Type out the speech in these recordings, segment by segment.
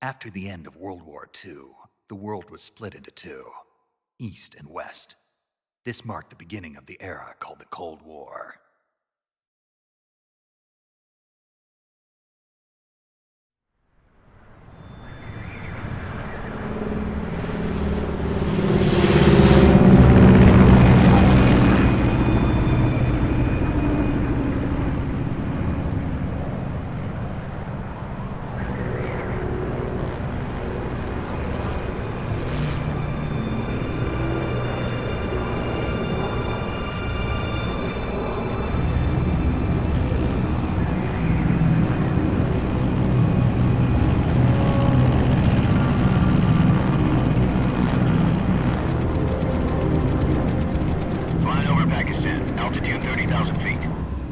After the end of World War II, the world was split into two, East and West. This marked the beginning of the era called the Cold War.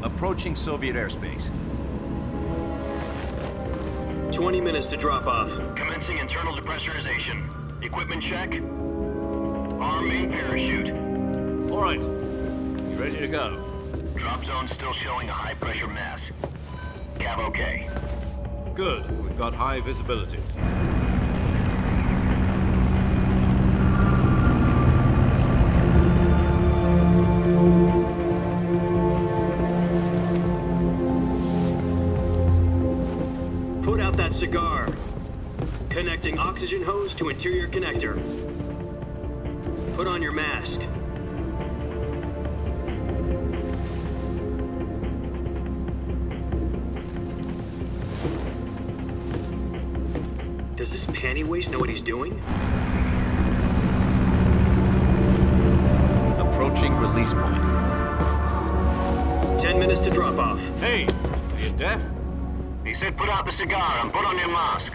Approaching Soviet airspace. 20 minutes to drop off. Commencing internal depressurization. Equipment check. Arm main parachute. All right. You ready to go? Drop zone still showing a high pressure mass. Cav okay. Good. We've got high visibility. Put out that cigar. Connecting oxygen hose to interior connector. Put on your mask. Does this panty waste know what he's doing? Approaching release point. 10 minutes to drop off. Hey, are you deaf? He said put out the cigar and put on your mask.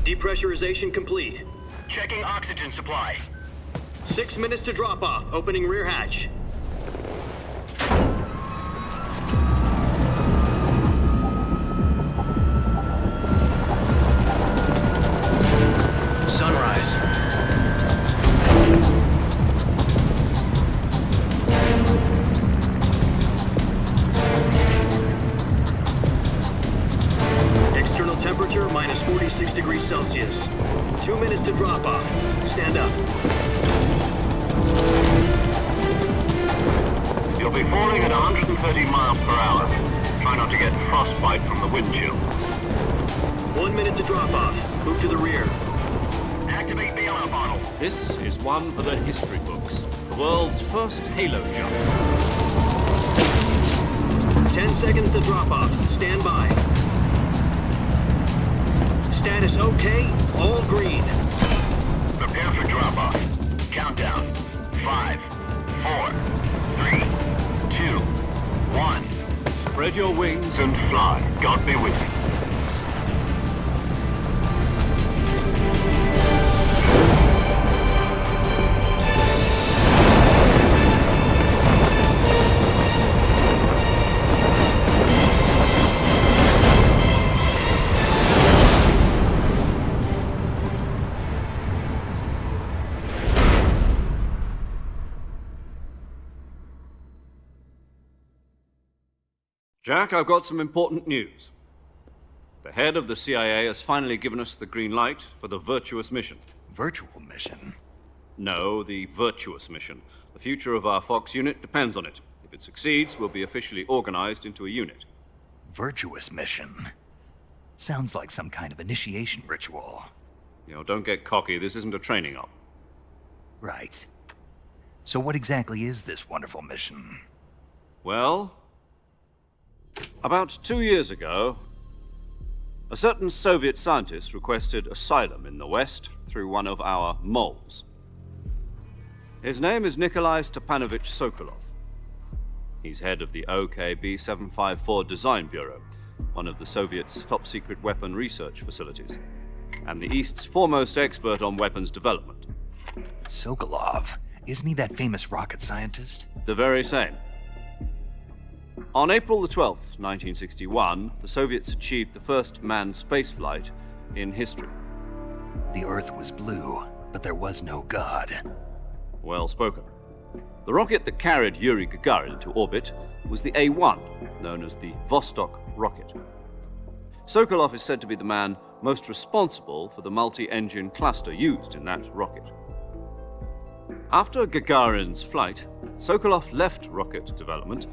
Depressurization complete. Checking oxygen supply. 6 minutes to drop off. Opening rear hatch. Sunrise. External temperature minus 46 degrees Celsius. 2 minutes to drop off. Stand up. You'll be falling at 130 miles per hour. Try not to get frostbite from the wind chill. 1 minute to drop off. Move to the rear. Activate bailout bottle. This is one for the history books. The world's first halo jump. 10 seconds to drop off. Stand by. Status okay. All green. Prepare for drop-off. Countdown. 5, 4, 3, 2, 1. Spread your wings And fly. God be with you. Jack, I've got some important news. The head of the CIA has finally given us the green light for the Virtuous Mission. Virtual Mission? No, the Virtuous Mission. The future of our Fox unit depends on it. If it succeeds, we'll be officially organized into a unit. Virtuous Mission? Sounds like some kind of initiation ritual. You know, don't get cocky. This isn't a training op. Right. So what exactly is this wonderful mission? Well, about 2 years ago, a certain Soviet scientist requested asylum in the West through one of our moles. His name is Nikolai Stepanovich Sokolov. He's head of the OKB 754 Design Bureau, one of the Soviets' top-secret weapon research facilities, and the East's foremost expert on weapons development. Sokolov? Isn't he that famous rocket scientist? The very same. On April the 12th, 1961, the Soviets achieved the first manned spaceflight in history. The Earth was blue, but there was no God. Well spoken. The rocket that carried Yuri Gagarin into orbit was the A-1, known as the Vostok rocket. Sokolov is said to be the man most responsible for the multi-engine cluster used in that rocket. After Gagarin's flight, Sokolov left rocket development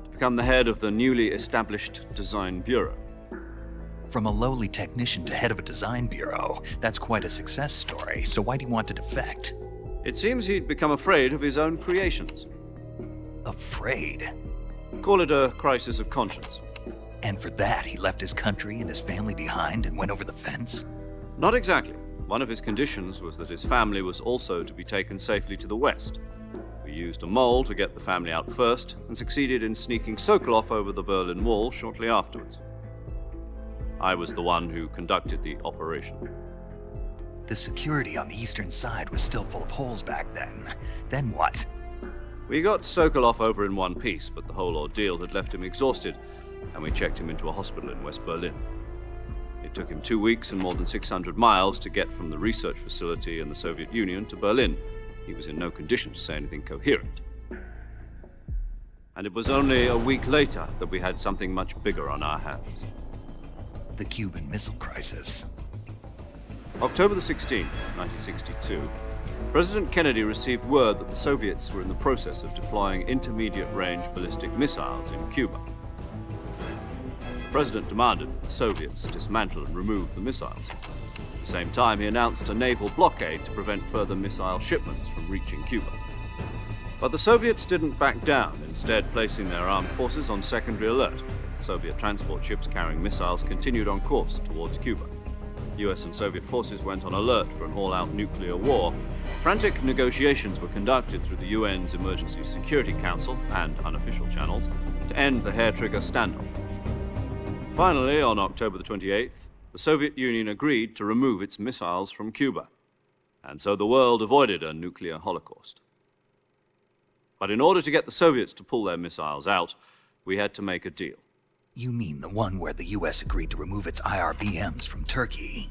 to become the head of the newly established Design Bureau. From a lowly technician to head of a design bureau, that's quite a success story, so why'd he want to defect? It seems he'd become afraid of his own creations. Afraid? Call it a crisis of conscience. And for that, he left his country and his family behind and went over the fence? Not exactly. One of his conditions was that his family was also to be taken safely to the west. We used a mole to get the family out first and succeeded in sneaking Sokolov over the Berlin Wall shortly afterwards. I was the one who conducted the operation. The security on the eastern side was still full of holes back then. Then what? We got Sokolov over in one piece, but the whole ordeal had left him exhausted, and we checked him into a hospital in West Berlin. It took him 2 weeks and more than 600 miles to get from the research facility in the Soviet Union to Berlin. He was in no condition to say anything coherent. And it was only a week later that we had something much bigger on our hands. The Cuban Missile Crisis. October the 16th, 1962, President Kennedy received word that the Soviets were in the process of deploying intermediate-range ballistic missiles in Cuba. The President demanded that the Soviets dismantle and remove the missiles. At the same time, he announced a naval blockade to prevent further missile shipments from reaching Cuba. But the Soviets didn't back down, instead placing their armed forces on secondary alert. Soviet transport ships carrying missiles continued on course towards Cuba. US and Soviet forces went on alert for an all-out nuclear war. Frantic negotiations were conducted through the UN's Emergency Security Council and unofficial channels to end the hair-trigger standoff. Finally, on October the 28th, the Soviet Union agreed to remove its missiles from Cuba, and so the world avoided a nuclear holocaust. But in order to get the Soviets to pull their missiles out, we had to make a deal. You mean the one where the US agreed to remove its IRBMs from Turkey?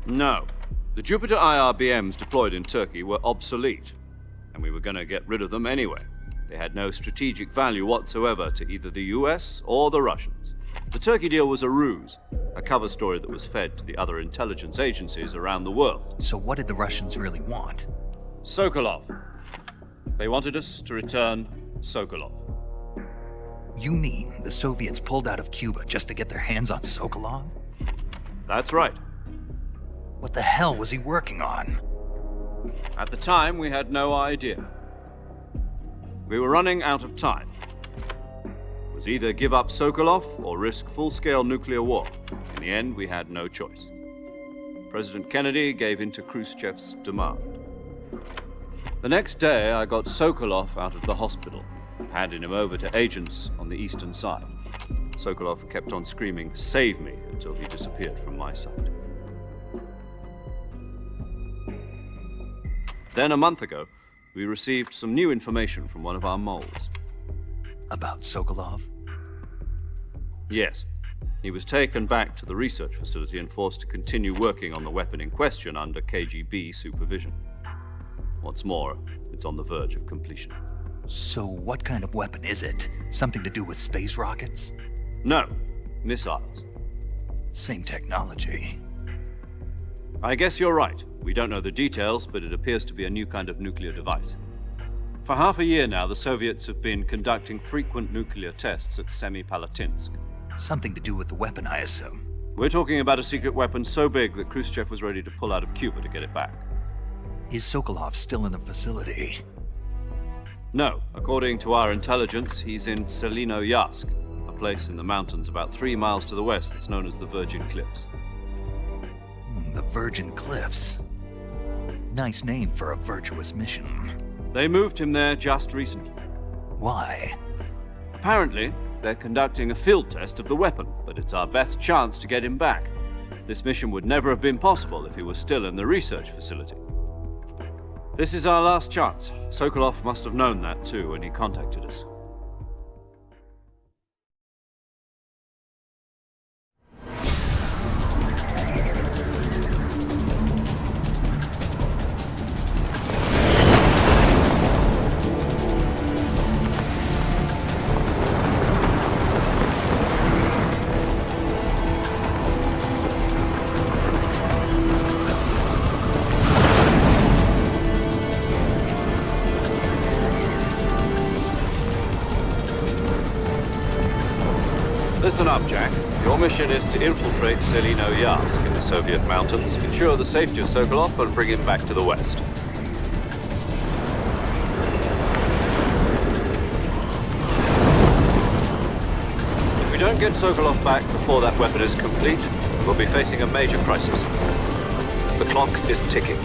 No. The Jupiter IRBMs deployed in Turkey were obsolete, and we were going to get rid of them anyway. They had no strategic value whatsoever to either the US or the Russians. The Turkey deal was a ruse, a cover story that was fed to the other intelligence agencies around the world. So what did the Russians really want? Sokolov. They wanted us to return Sokolov. You mean the Soviets pulled out of Cuba just to get their hands on Sokolov? That's right. What the hell was he working on? At the time, we had no idea. We were running out of time. It was either give up Sokolov or risk full-scale nuclear war. In the end, we had no choice. President Kennedy gave in to Khrushchev's demand. The next day, I got Sokolov out of the hospital, handing him over to agents on the eastern side. Sokolov kept on screaming, "Save me," until he disappeared from my sight. Then a month ago, we received some new information from one of our moles. About Sokolov? Yes. He was taken back to the research facility and forced to continue working on the weapon in question under KGB supervision. What's more, it's on the verge of completion. So what kind of weapon is it? Something to do with space rockets? No, missiles. Same technology. I guess you're right. We don't know the details, but it appears to be a new kind of nuclear device. For half a year now, the Soviets have been conducting frequent nuclear tests at Semipalatinsk. Something to do with the weapon, I assume. We're talking about a secret weapon so big that Khrushchev was ready to pull out of Cuba to get it back. Is Sokolov still in the facility? No. According to our intelligence, he's in Selinoyarsk, a place in the mountains about 3 miles to the west that's known as the Virgin Cliffs. The Virgin Cliffs. Nice name for a virtuous mission. They moved him there just recently. Why? Apparently, they're conducting a field test of the weapon, but it's our best chance to get him back. This mission would never have been possible if he was still in the research facility. This is our last chance. Sokolov must have known that too when he contacted us. Listen up, Jack. Your mission is to infiltrate Selino-Yarsk in the Soviet mountains, ensure the safety of Sokolov, and bring him back to the west. If we don't get Sokolov back before that weapon is complete, we'll be facing a major crisis. The clock is ticking.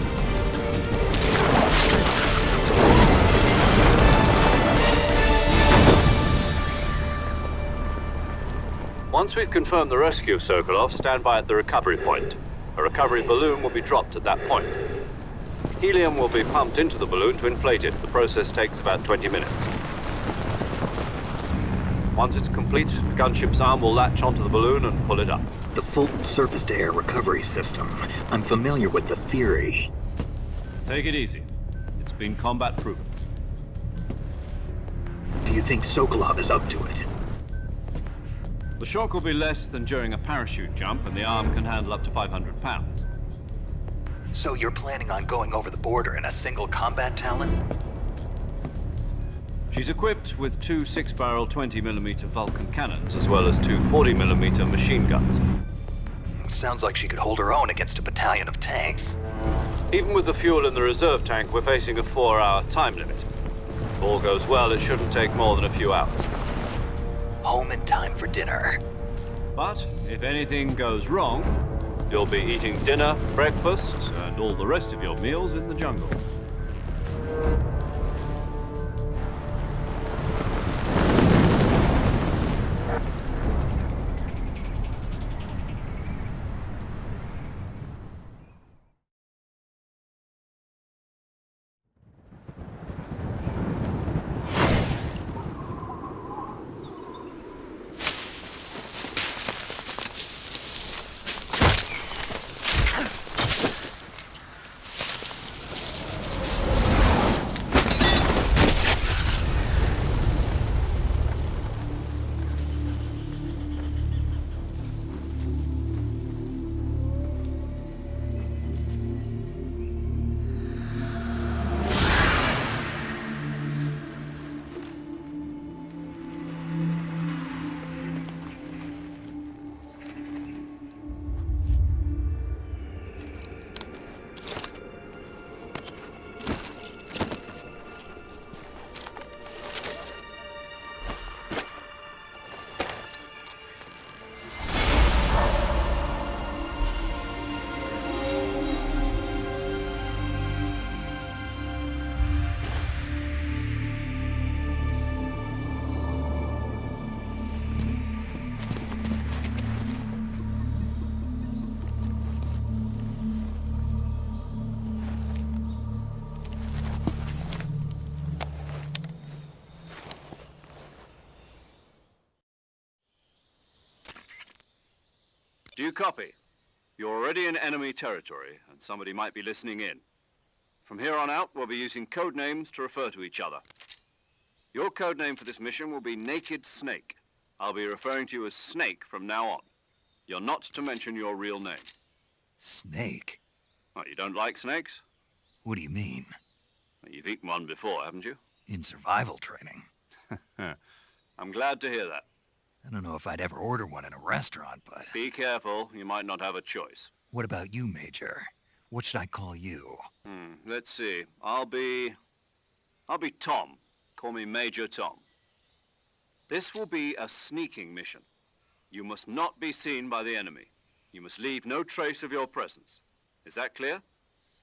Once we've confirmed the rescue of Sokolov, stand by at the recovery point. A recovery balloon will be dropped at that point. Helium will be pumped into the balloon to inflate it. The process takes about 20 minutes. Once it's complete, the gunship's arm will latch onto the balloon and pull it up. The Fulton surface-to-air recovery system. I'm familiar with the theory. Take it easy. It's been combat proven. Do you think Sokolov is up to it? The shock will be less than during a parachute jump, and the arm can handle up to 500 pounds. So you're planning on going over the border in a single combat Talon? She's equipped with two 6-barrel 20mm Vulcan cannons, as well as two 40mm machine guns. Sounds like she could hold her own against a battalion of tanks. Even with the fuel in the reserve tank, we're facing a 4-hour time limit. If all goes well, it shouldn't take more than a few hours. Home in time for dinner. But if anything goes wrong, you'll be eating dinner, breakfast, and all the rest of your meals in the jungle. Do you copy? You're already in enemy territory, and somebody might be listening in. From here on out, we'll be using code names to refer to each other. Your code name for this mission will be Naked Snake. I'll be referring to you as Snake from now on. You're not to mention your real name. Snake? What, you don't like snakes? What do you mean? Well, you've eaten one before, haven't you? In survival training. I'm glad to hear that. I don't know if I'd ever order one in a restaurant, but... Be careful, you might not have a choice. What about you, Major? What should I call you? Let's see. I'll be Tom. Call me Major Tom. This will be a sneaking mission. You must not be seen by the enemy. You must leave no trace of your presence. Is that clear?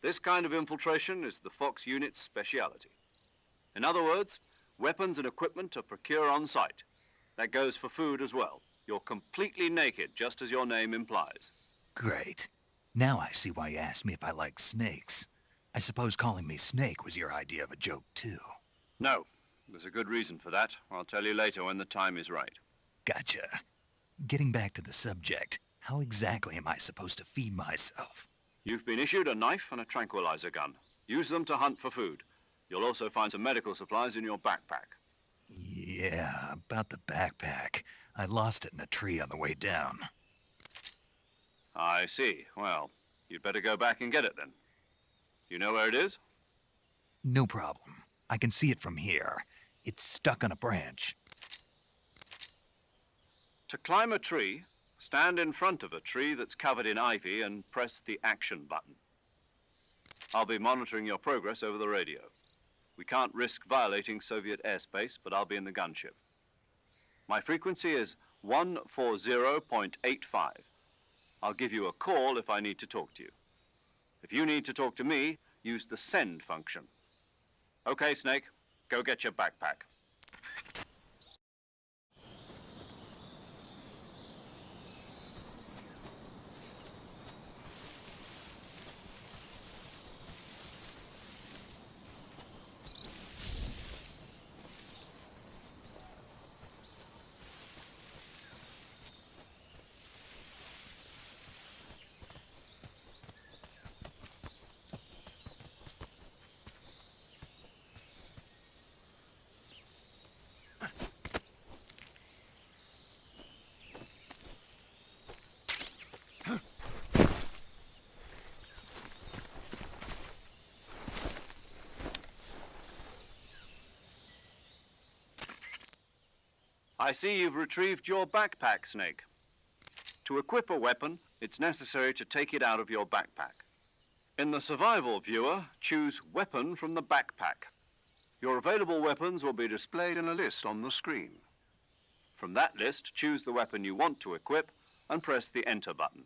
This kind of infiltration is the Fox unit's speciality. In other words, weapons and equipment are procured on site. That goes for food as well. You're completely naked, just as your name implies. Great. Now I see why you asked me if I like snakes. I suppose calling me Snake was your idea of a joke, too. No. There's a good reason for that. I'll tell you later when the time is right. Gotcha. Getting back to the subject, how exactly am I supposed to feed myself? You've been issued a knife and a tranquilizer gun. Use them to hunt for food. You'll also find some medical supplies in your backpack. Yeah, about the backpack. I lost it in a tree on the way down. I see. Well, you'd better go back and get it then. You know where it is? No problem. I can see it from here. It's stuck on a branch. To climb a tree, stand in front of a tree that's covered in ivy and press the action button. I'll be monitoring your progress over the radio. We can't risk violating Soviet airspace, but I'll be in the gunship. My frequency is 140.85. I'll give you a call if I need to talk to you. If you need to talk to me, use the send function. Okay, Snake, go get your backpack. I see you've retrieved your backpack, Snake. To equip a weapon, it's necessary to take it out of your backpack. In the survival viewer, choose Weapon from the backpack. Your available weapons will be displayed in a list on the screen. From that list, choose the weapon you want to equip and press the Enter button.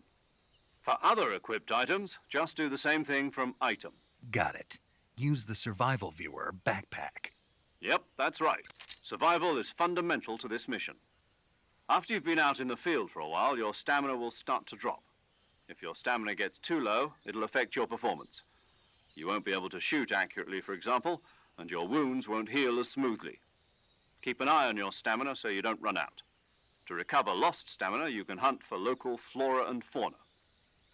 For other equipped items, just do the same thing from Item. Got it. Use the survival viewer backpack. Yep, that's right. Survival is fundamental to this mission. After you've been out in the field for a while, your stamina will start to drop. If your stamina gets too low, it'll affect your performance. You won't be able to shoot accurately, for example, and your wounds won't heal as smoothly. Keep an eye on your stamina so you don't run out. To recover lost stamina, you can hunt for local flora and fauna.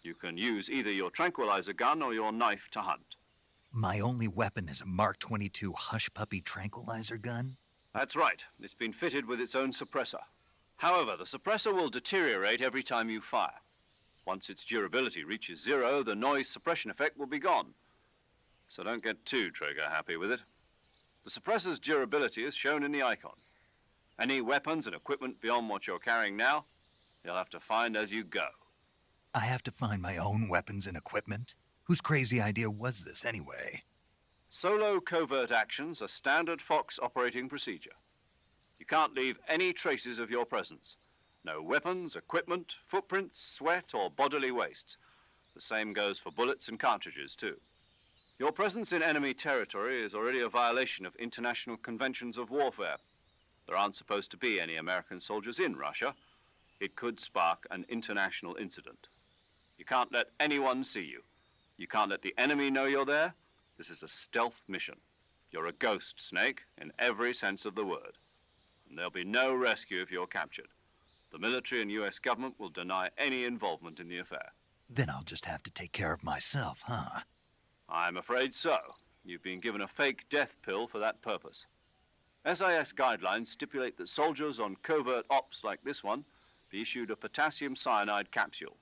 You can use either your tranquilizer gun or your knife to hunt. My only weapon is a Mark 22 Hush Puppy tranquilizer gun? That's right. It's been fitted with its own suppressor. However, the suppressor will deteriorate every time you fire. Once its durability reaches 0, the noise suppression effect will be gone. So don't get too trigger happy with it. The suppressor's durability is shown in the icon. Any weapons and equipment beyond what you're carrying now, you'll have to find as you go. I have to find my own weapons and equipment? Whose crazy idea was this anyway? Solo covert actions are standard Fox operating procedure. You can't leave any traces of your presence. No weapons, equipment, footprints, sweat, or bodily waste. The same goes for bullets and cartridges, too. Your presence in enemy territory is already a violation of international conventions of warfare. There aren't supposed to be any American soldiers in Russia. It could spark an international incident. You can't let anyone see you. You can't let the enemy know you're there. This is a stealth mission. You're a ghost, Snake, in every sense of the word. And there'll be no rescue if you're captured. The military and US government will deny any involvement in the affair. Then I'll just have to take care of myself, huh? I'm afraid so. You've been given a fake death pill for that purpose. SIS guidelines stipulate that soldiers on covert ops like this one be issued a potassium cyanide capsule.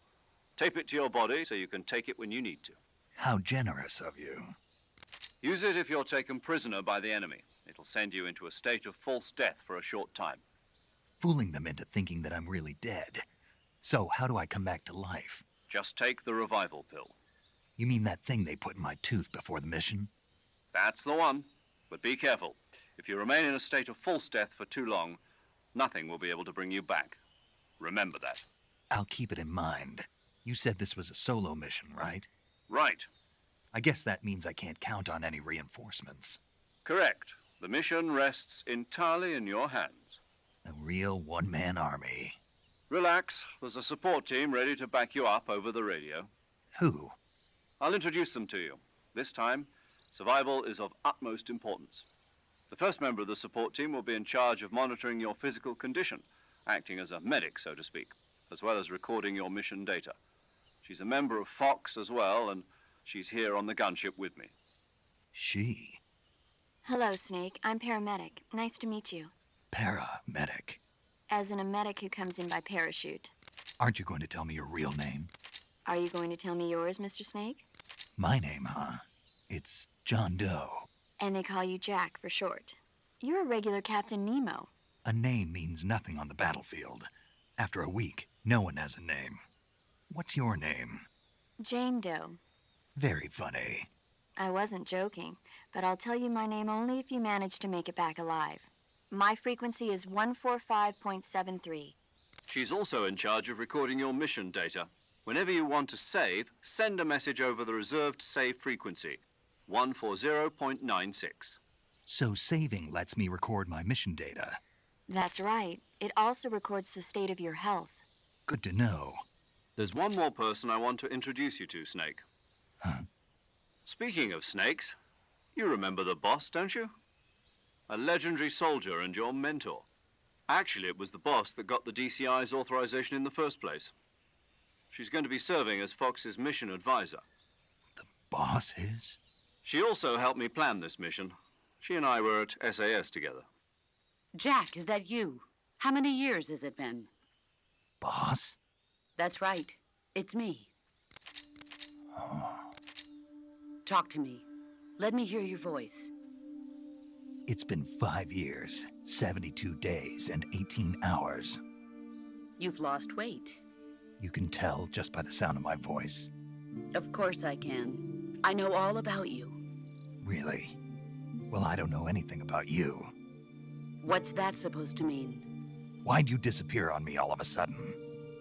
Tape it to your body so you can take it when you need to. How generous of you. Use it if you're taken prisoner by the enemy. It'll send you into a state of false death for a short time. Fooling them into thinking that I'm really dead. So how do I come back to life? Just take the revival pill. You mean that thing they put in my tooth before the mission? That's the one. But be careful. If you remain in a state of false death for too long, nothing will be able to bring you back. Remember that. I'll keep it in mind. You said this was a solo mission, right? Right. I guess that means I can't count on any reinforcements. Correct. The mission rests entirely in your hands. A real one-man army. Relax. There's a support team ready to back you up over the radio. Who? I'll introduce them to you. This time, survival is of utmost importance. The first member of the support team will be in charge of monitoring your physical condition, acting as a medic, so to speak, as well as recording your mission data. She's a member of Fox as well, and she's here on the gunship with me. She? Hello, Snake. I'm paramedic. Nice to meet you. Paramedic. As in a medic who comes in by parachute. Aren't you going to tell me your real name? Are you going to tell me yours, Mr. Snake? My name, huh? It's John Doe. And they call you Jack for short. You're a regular Captain Nemo. A name means nothing on the battlefield. After a week, no one has a name. What's your name? Jane Doe. Very funny. I wasn't joking, but I'll tell you my name only if you manage to make it back alive. My frequency is 145.73. She's also in charge of recording your mission data. Whenever you want to save, send a message over the reserved save frequency, 140.96. So saving lets me record my mission data. That's right. It also records the state of your health. Good to know. There's one more person I want to introduce you to, Snake. Huh? Speaking of snakes, you remember the boss, don't you? A legendary soldier and your mentor. Actually, it was the boss that got the DCI's authorization in the first place. She's going to be serving as Fox's mission advisor. The boss is? She also helped me plan this mission. She and I were at SAS together. Jack, is that you? How many years has it been? Boss? That's right. It's me. Talk to me. Let me hear your voice. It's been 5 years, 72 days, and 18 hours. You've lost weight. You can tell just by the sound of my voice. Of course I can. I know all about you. Really? Well, I don't know anything about you. What's that supposed to mean? Why'd you disappear on me all of a sudden?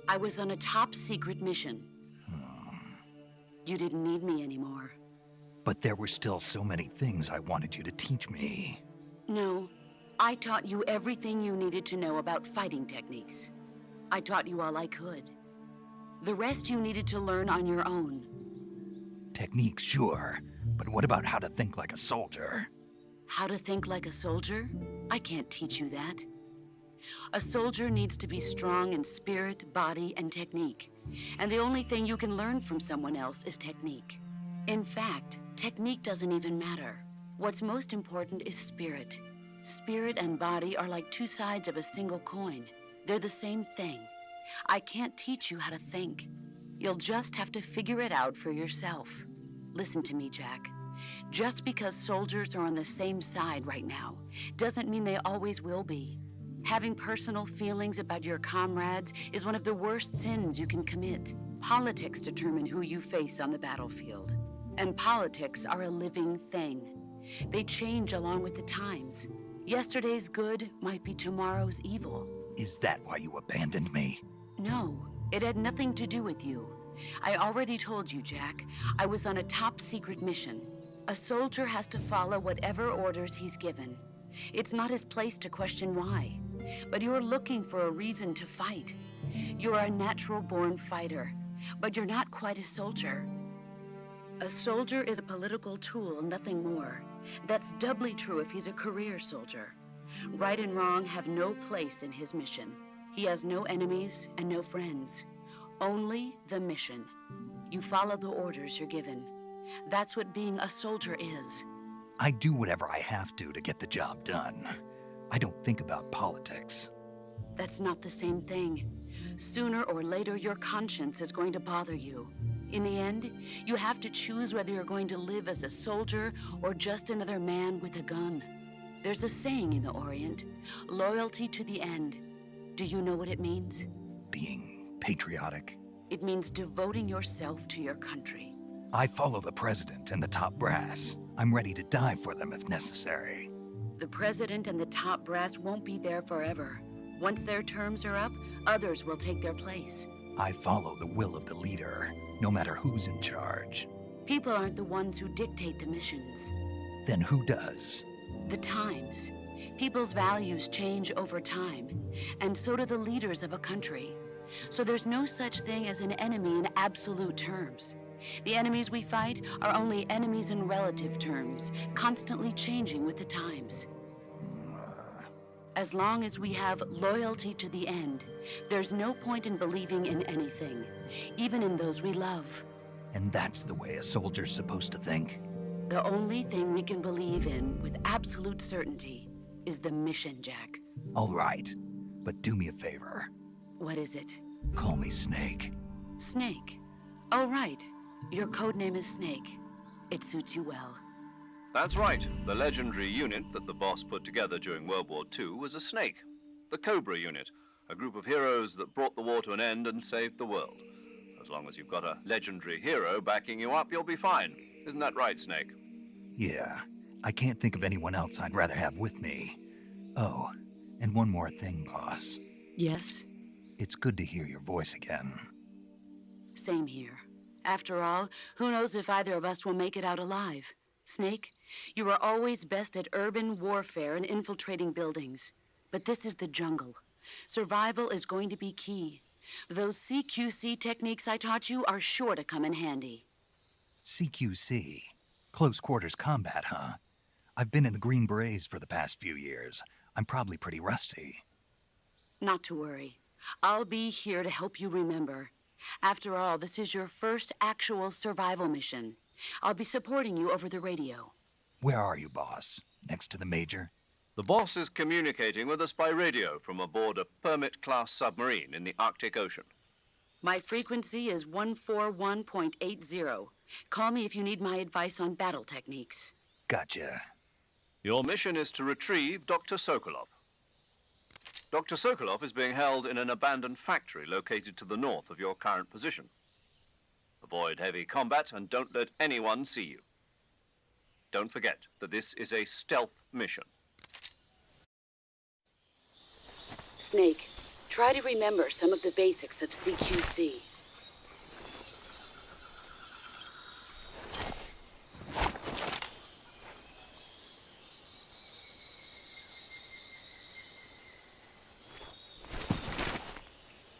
I was on a top-secret mission. You didn't need me anymore. But there were still so many things I wanted you to teach me. No, I taught you everything you needed to know about fighting techniques. I taught you all I could. The rest you needed to learn on your own. Techniques, sure. But what about how to think like a soldier? How to think like a soldier? I can't teach you that. A soldier needs to be strong in spirit, body, and technique. And the only thing you can learn from someone else is technique. In fact, technique doesn't even matter. What's most important is spirit. Spirit and body are like two sides of a single coin. They're the same thing. I can't teach you how to think. You'll just have to figure it out for yourself. Listen to me, Jack. Just because soldiers are on the same side right now doesn't mean they always will be. Having personal feelings about your comrades is one of the worst sins you can commit. Politics determine who you face on the battlefield. And politics are a living thing. They change along with the times. Yesterday's good might be tomorrow's evil. Is that why you abandoned me? No, it had nothing to do with you. I already told you, Jack. I was on a top-secret mission. A soldier has to follow whatever orders he's given. It's not his place to question why. But you're looking for a reason to fight. You're a natural-born fighter, but you're not quite a soldier. A soldier is a political tool, nothing more. That's doubly true if he's a career soldier. Right and wrong have no place in his mission. He has no enemies and no friends. Only the mission. You follow the orders you're given. That's what being a soldier is. I do whatever I have to get the job done. I don't think about politics. That's not the same thing. Sooner or later, your conscience is going to bother you. In the end, you have to choose whether you're going to live as a soldier or just another man with a gun. There's a saying in the Orient, loyalty to the end. Do you know what it means? Being patriotic. It means devoting yourself to your country. I follow the president and the top brass. I'm ready to die for them if necessary. The president and the top brass won't be there forever. Once their terms are up, others will take their place. I follow the will of the leader, no matter who's in charge. People aren't the ones who dictate the missions. Then who does? The times. People's values change over time, and so do the leaders of a country. So there's no such thing as an enemy in absolute terms. The enemies we fight are only enemies in relative terms, constantly changing with the times. As long as we have loyalty to the end, there's no point in believing in anything, even in those we love. And that's the way a soldier's supposed to think? The only thing we can believe in with absolute certainty is the mission, Jack. All right, but do me a favor. What is it? Call me Snake. Snake. Oh, right. Your codename is Snake. It suits you well. That's right. The legendary unit that the boss put together during World War II was a snake. The Cobra unit. a group of heroes that brought the war to an end and saved the world. As long as you've got a legendary hero backing you up, you'll be fine. Isn't that right, Snake? Yeah, I can't think of anyone else I'd rather have with me. Oh, and one more thing, boss. Yes? It's good to hear your voice again. Same here. After all, who knows if either of us will make it out alive? Snake, you are always best at urban warfare and infiltrating buildings. But this is the jungle. Survival is going to be key. Those CQC techniques I taught you are sure to come in handy. CQC? Close quarters combat, huh? I've been in the Green Berets for the past few years. I'm probably pretty rusty. Not to worry. I'll be here to help you remember. After all, this is your first actual survival mission. I'll be supporting you over the radio. Where are you, boss? Next to the Major? The boss is communicating with us by radio from aboard a Permit-class submarine in the Arctic Ocean. My frequency is 141.80. Call me if you need my advice on battle techniques. Gotcha. Your mission is to retrieve Dr. Sokolov. Dr. Sokolov is being held in an abandoned factory located to the north of your current position. Avoid heavy combat and don't let anyone see you. Don't forget that this is a stealth mission. Snake, try to remember some of the basics of CQC.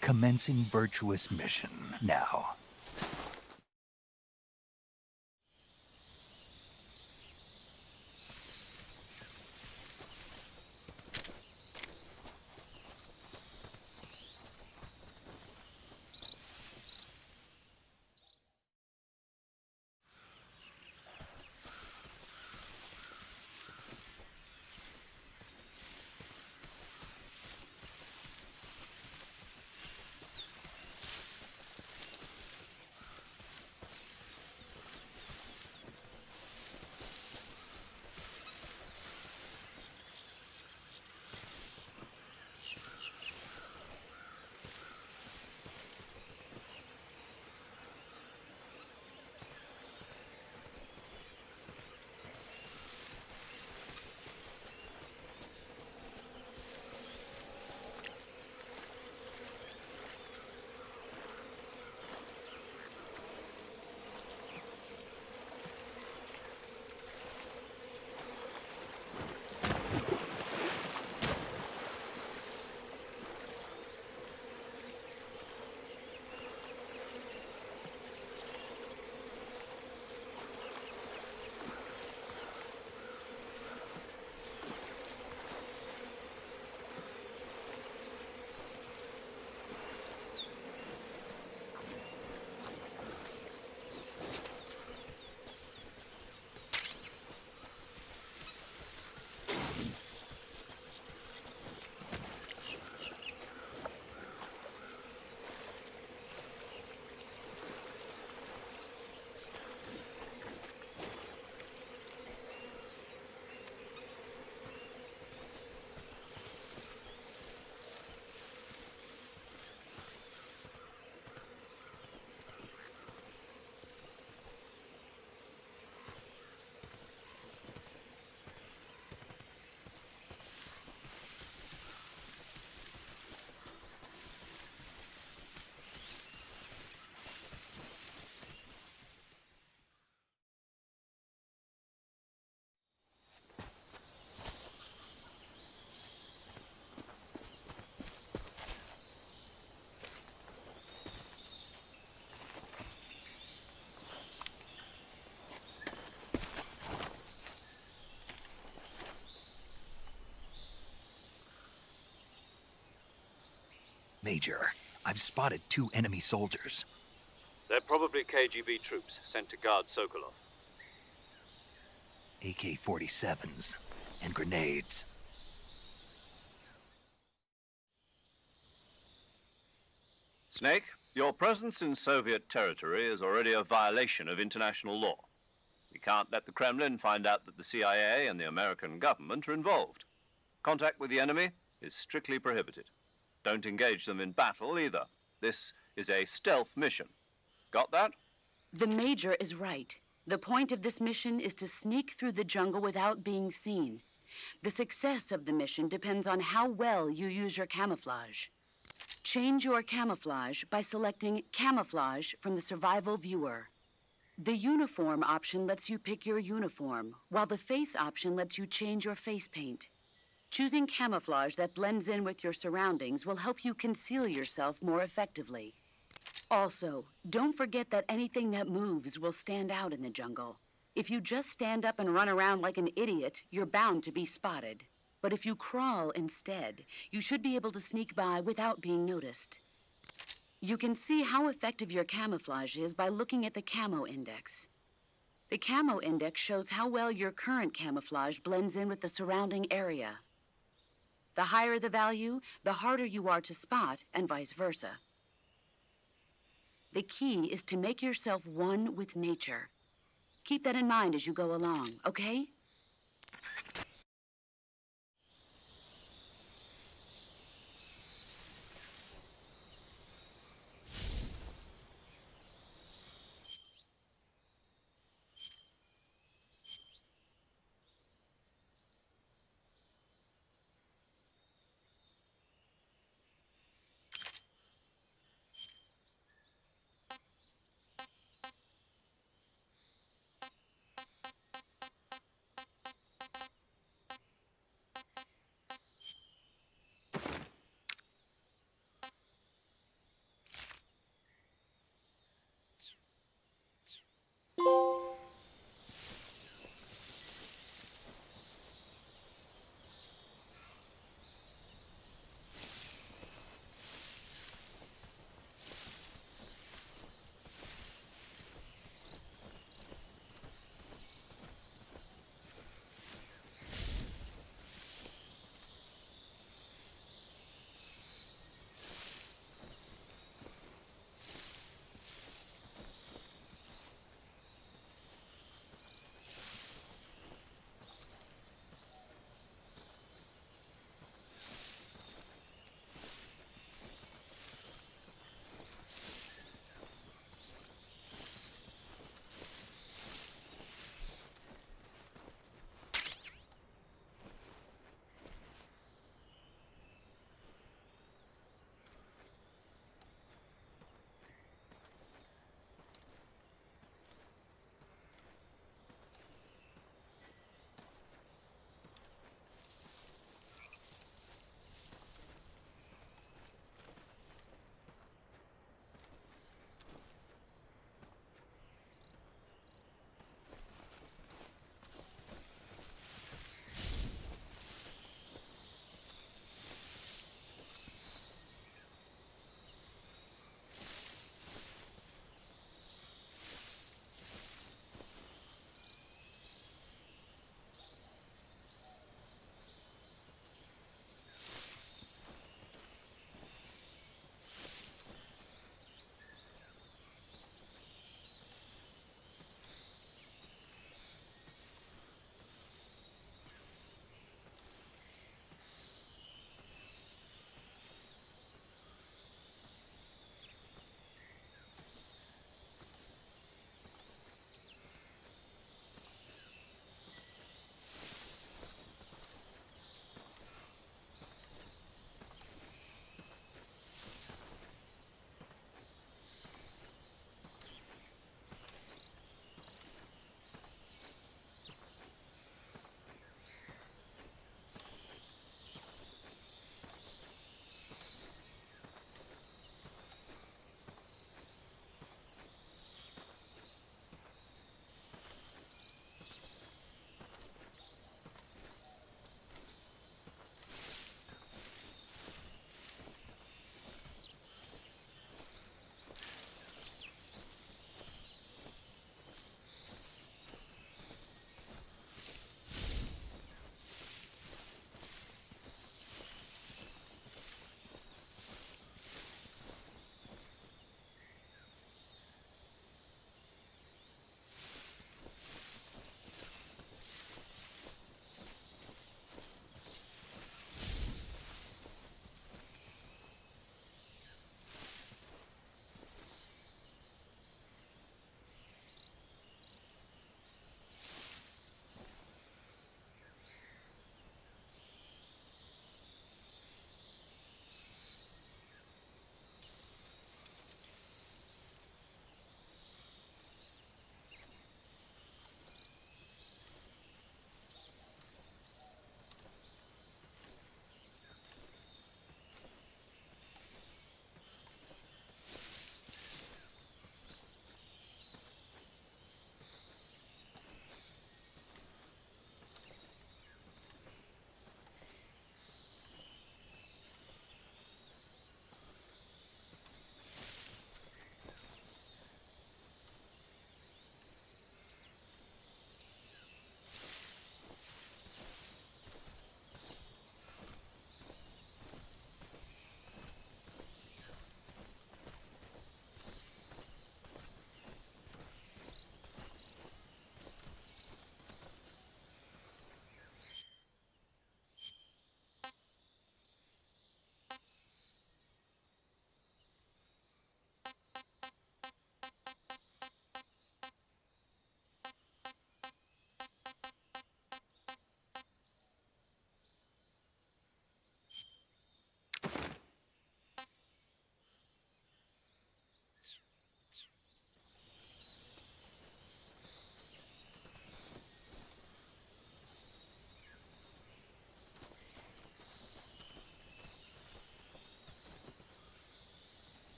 Commencing Virtuous Mission now. Major, I've spotted 2 enemy soldiers. They're probably KGB troops sent to guard Sokolov. AK-47s and grenades. Snake, your presence in Soviet territory is already a violation of international law. We can't let the Kremlin find out that the CIA and the American government are involved. Contact with the enemy is strictly prohibited. Don't engage them in battle either. This is a stealth mission. Got that? The Major is right. The point of this mission is to sneak through the jungle without being seen. The success of the mission depends on how well you use your camouflage. Change your camouflage by selecting Camouflage from the Survival Viewer. The Uniform option lets you pick your uniform, while the Face option lets you change your face paint. Choosing camouflage that blends in with your surroundings will help you conceal yourself more effectively. Also, don't forget that anything that moves will stand out in the jungle. If you just stand up and run around like an idiot, you're bound to be spotted. But if you crawl instead, you should be able to sneak by without being noticed. You can see how effective your camouflage is by looking at the Camo Index. The Camo Index shows how well your current camouflage blends in with the surrounding area. The higher the value, the harder you are to spot, and vice versa. The key is to make yourself one with nature. Keep that in mind as you go along, okay?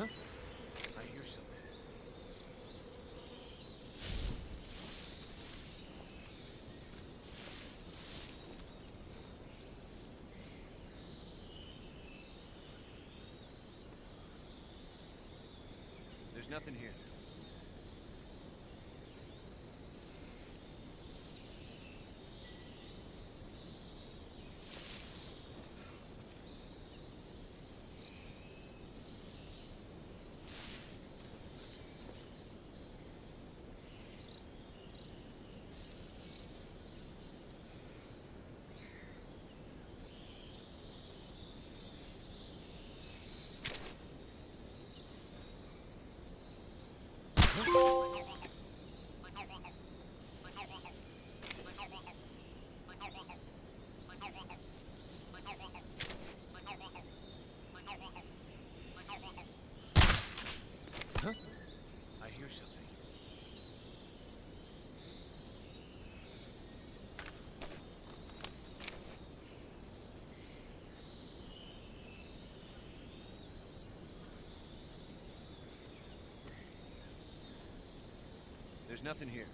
I hear something. There's nothing here. Huh? I hear something. There's nothing here.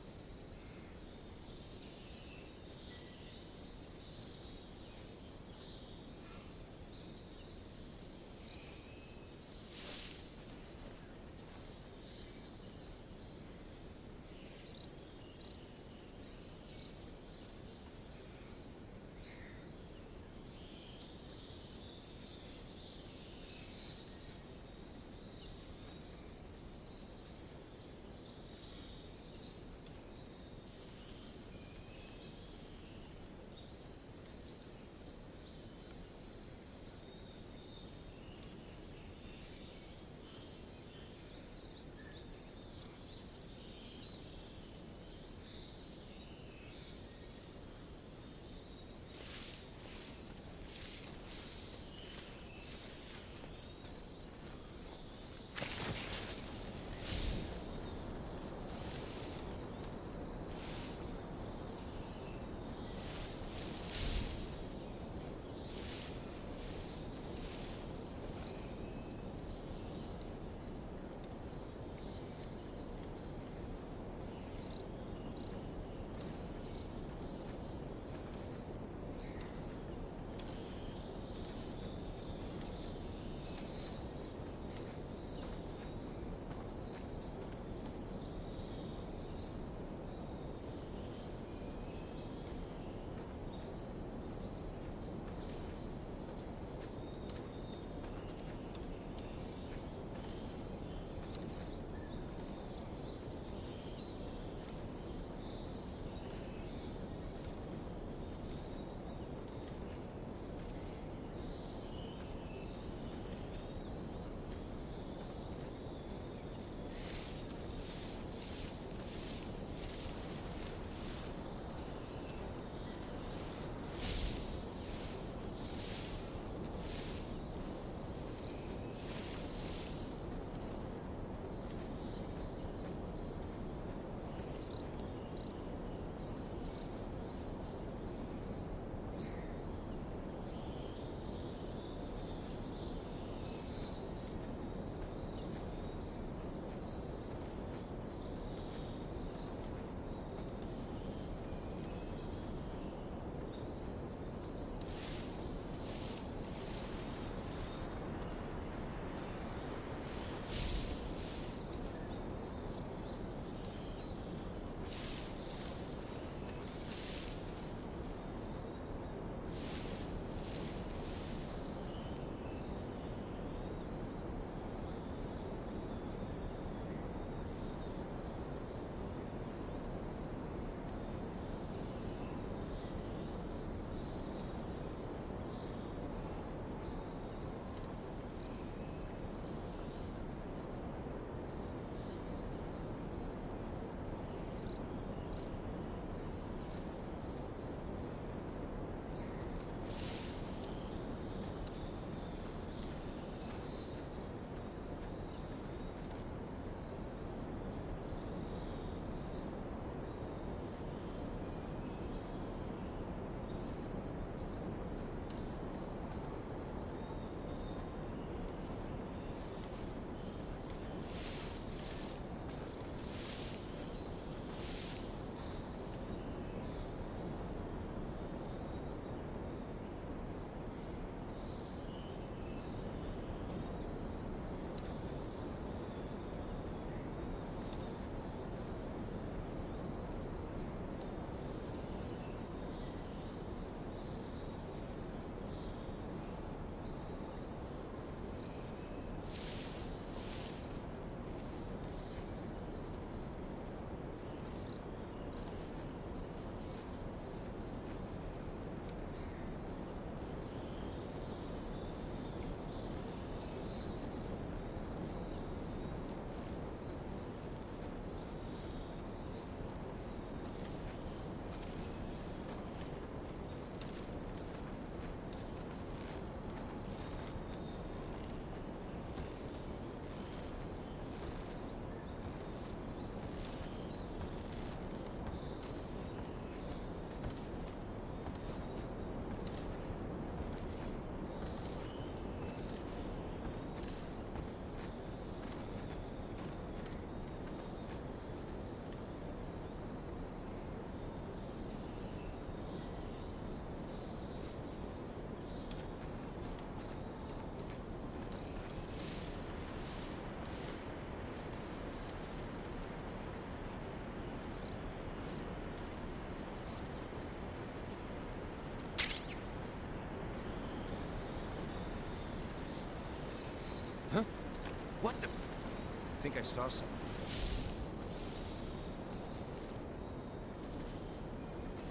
What the? I think I saw something.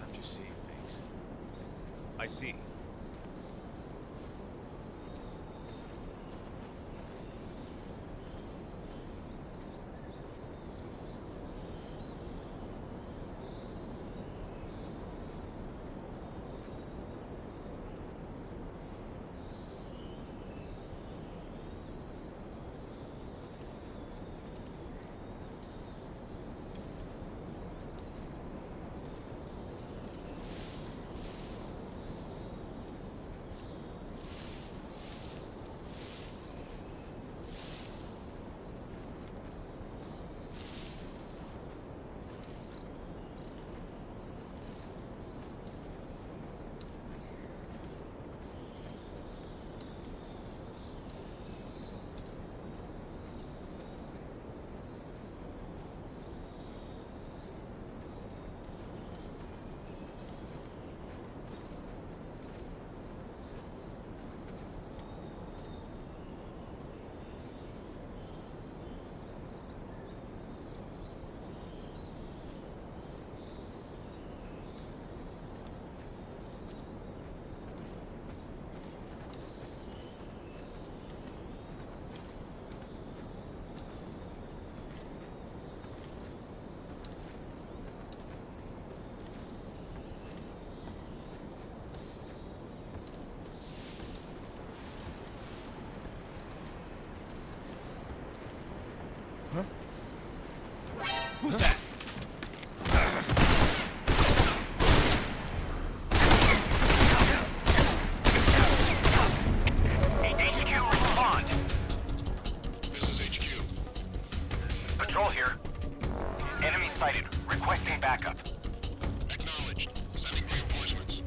I'm just seeing things. I see. Who's that? HQ, respond. This is HQ. Patrol here. Enemy sighted. Requesting backup. Acknowledged. Sending reinforcements.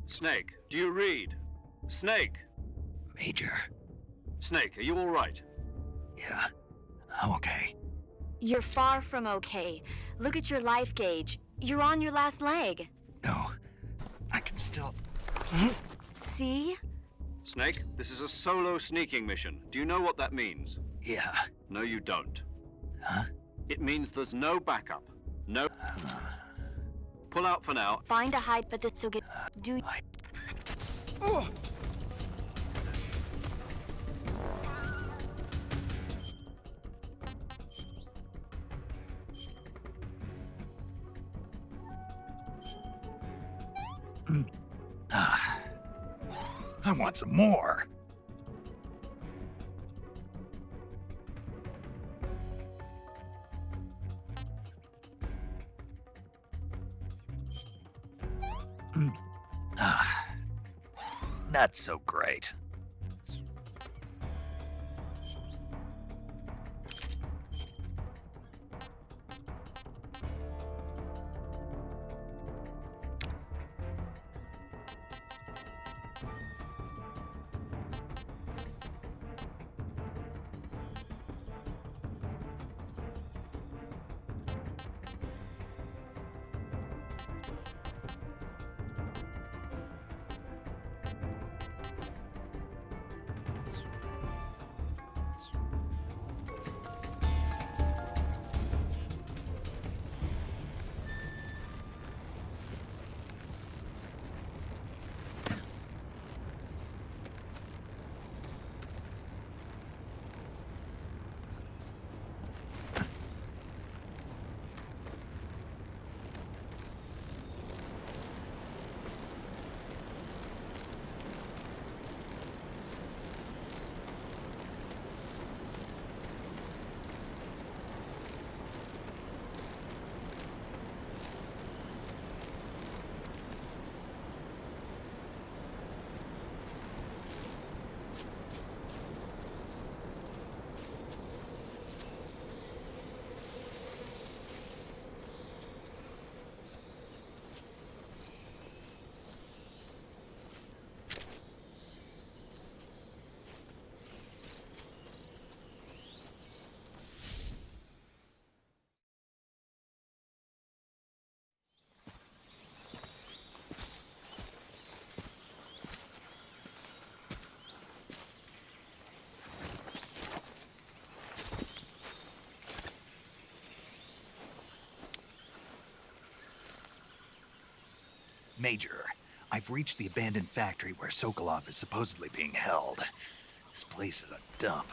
Snake, do you read? Snake! Major. Snake, are you all right? Yeah, I'm okay. You're far from okay. Look at your life gauge. You're on your last leg. No, I can still... See? Snake, this is a solo sneaking mission. Do you know what that means? Yeah. No, you don't. Huh? It means there's no backup. No... Pull out for now. Find a hide, but this will get... Do... I want some more. Not so great. Major, I've reached the abandoned factory where Sokolov is supposedly being held. This place is a dump.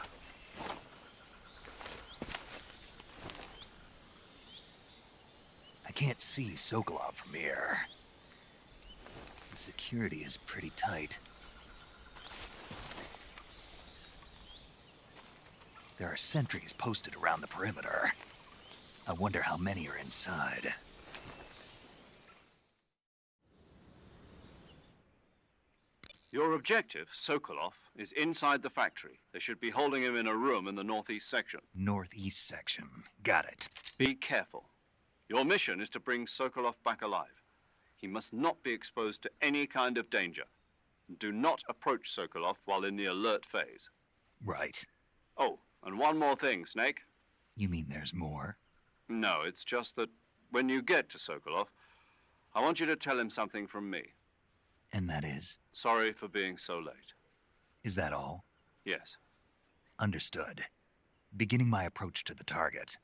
I can't see Sokolov from here. The security is pretty tight. There are sentries posted around the perimeter. I wonder how many are inside. Your objective, Sokolov, is inside the factory. They should be holding him in a room in the northeast section. Northeast section. Got it. Be careful. Your mission is to bring Sokolov back alive. He must not be exposed to any kind of danger. Do not approach Sokolov while in the alert phase. Right. Oh, and one more thing, Snake. You mean there's more? No, it's just that when you get to Sokolov, I want you to tell him something from me. And that is? Sorry for being so late. Is that all? Yes. Understood. Beginning my approach to the target.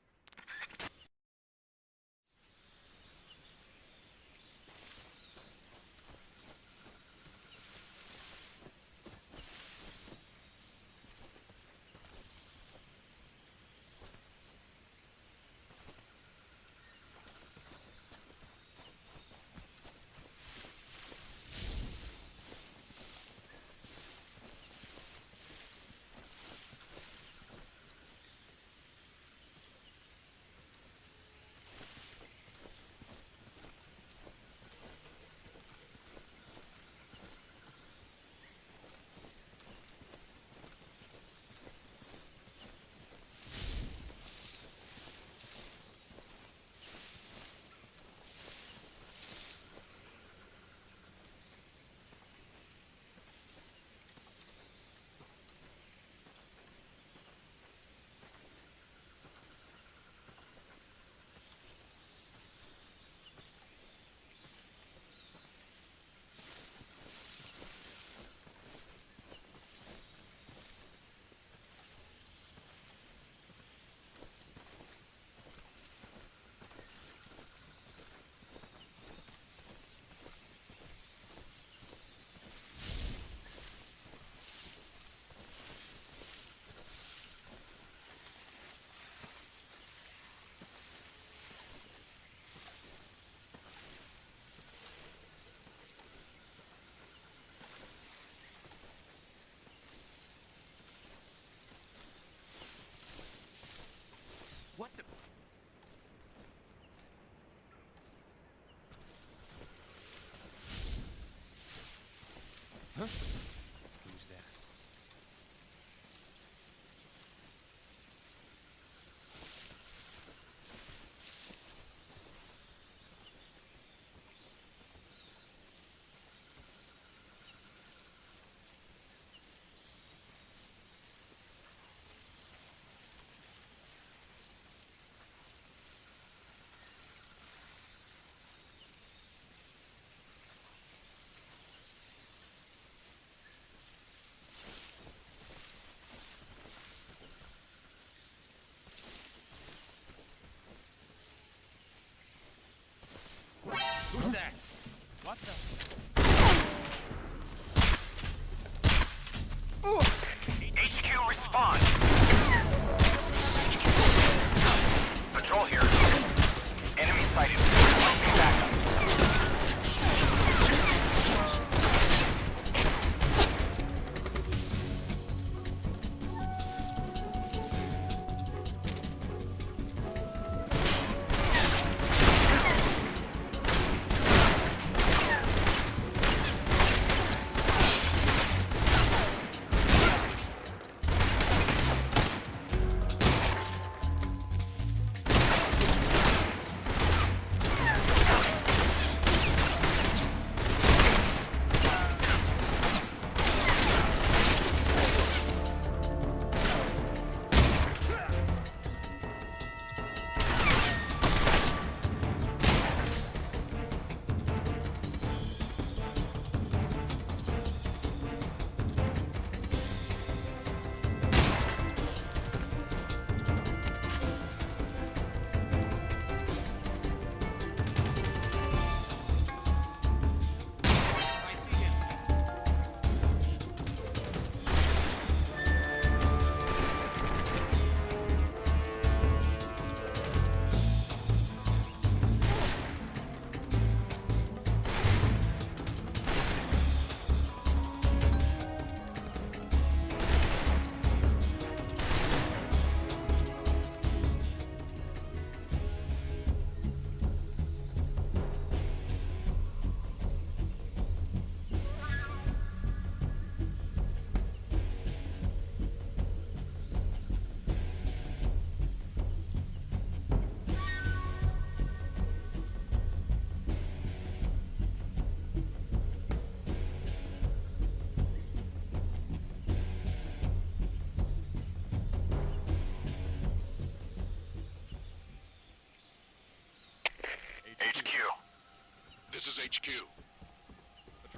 HQ.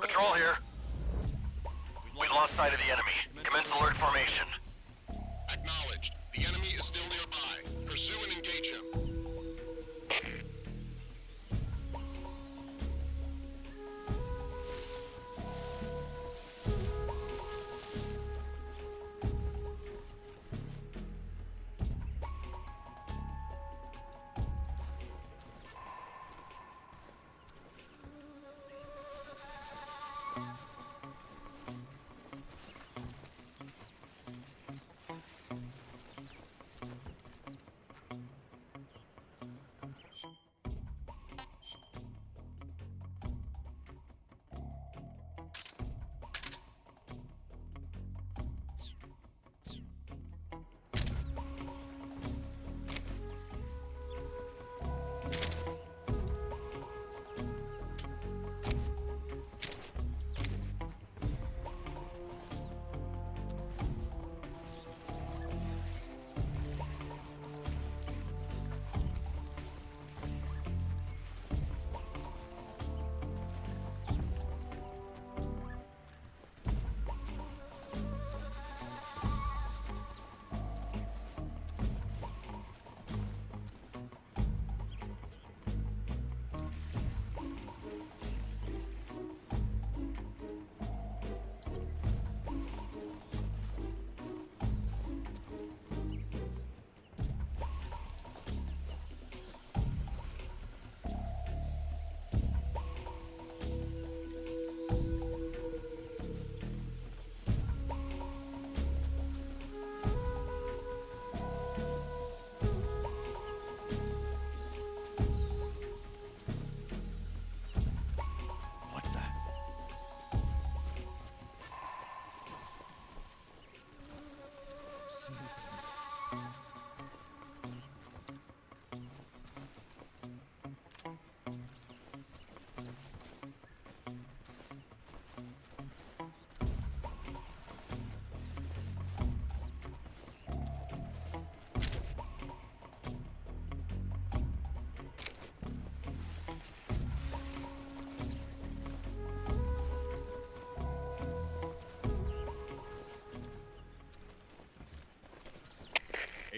Patrol here. We've lost sight of the enemy. Commence alert formation. Acknowledged. The enemy is still nearby. Pursue and engage him.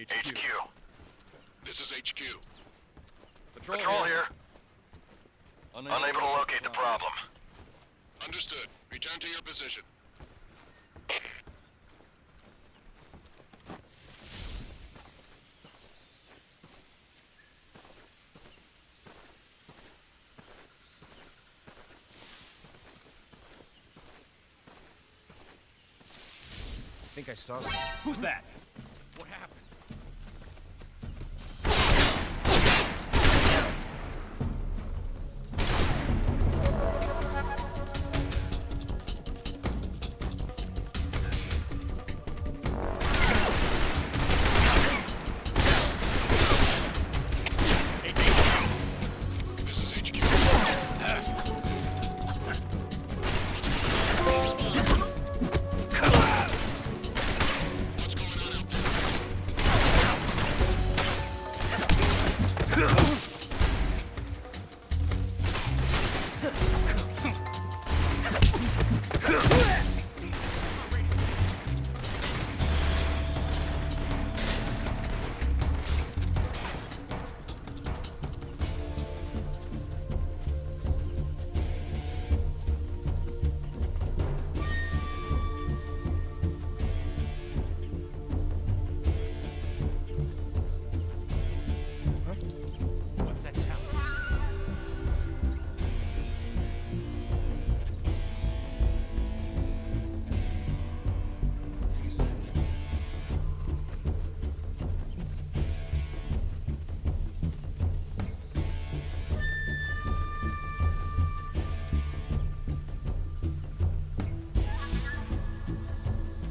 HQ. This is HQ. Patrol here. Unable to locate the problem. Understood. Return to your position. I think I saw something. Who's that? What happened? This is HQ. What's going on out there? What's that sound?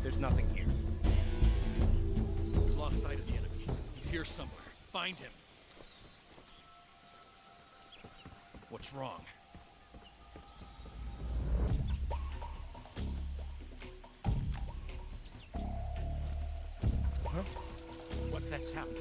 There's nothing here. Lost sight of the enemy. He's here somewhere. Find him. What's wrong? Huh? What's that sound?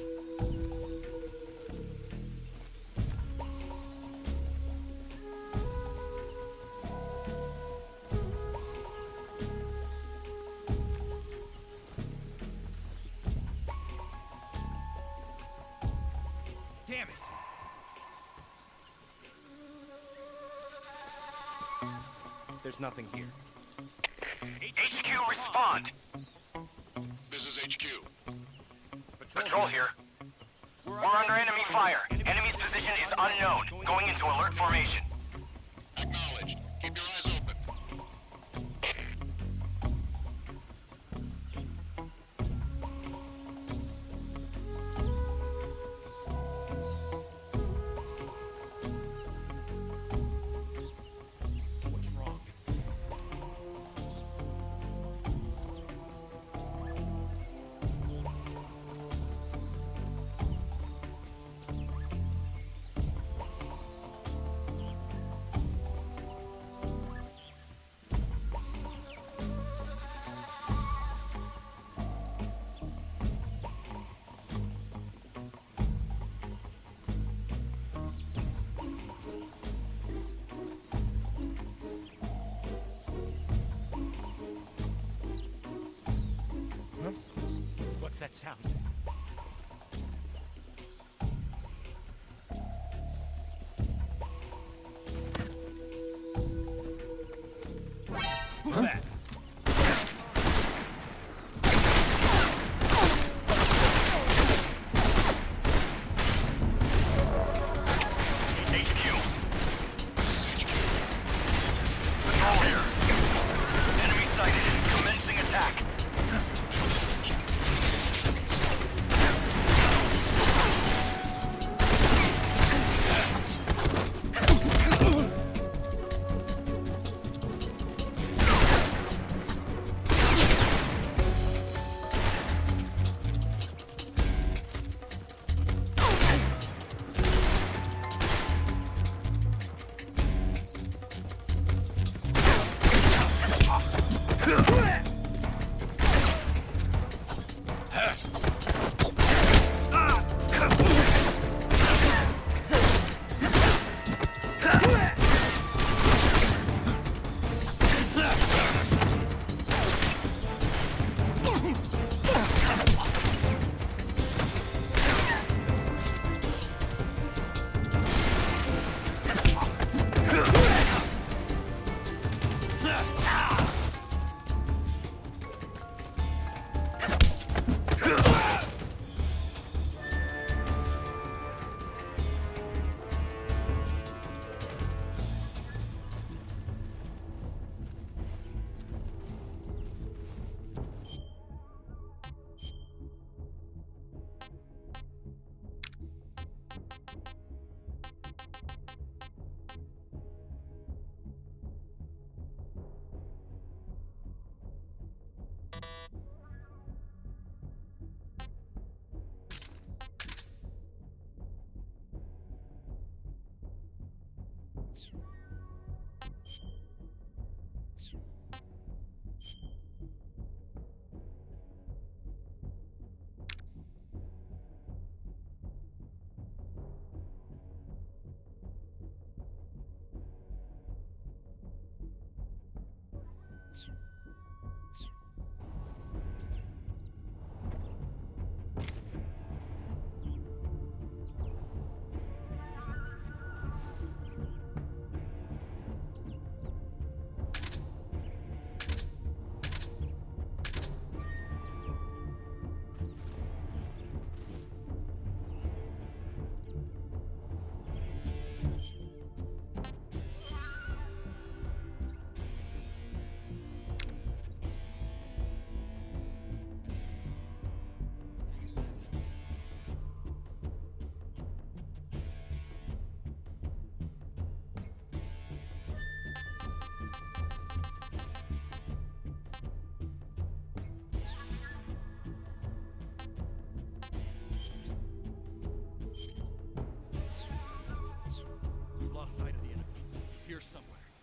Damn it! There's nothing here. HQ, respond! This is HQ. Patrol here. We're under enemy fire. Enemy's position is unknown. Going into alert formation. Acknowledged. Keep your eyes open. What's wrong? Huh? What's that sound? Who's that? HQ, This is HQ. patrol here. Enemy sighted. Commencing attack.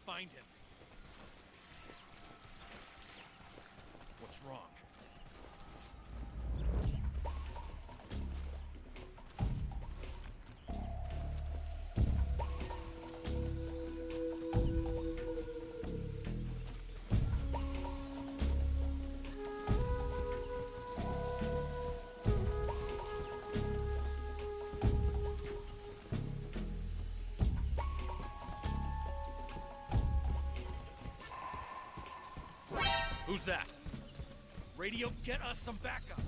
Find him. What's wrong? Who's that? Radio, get us some backup.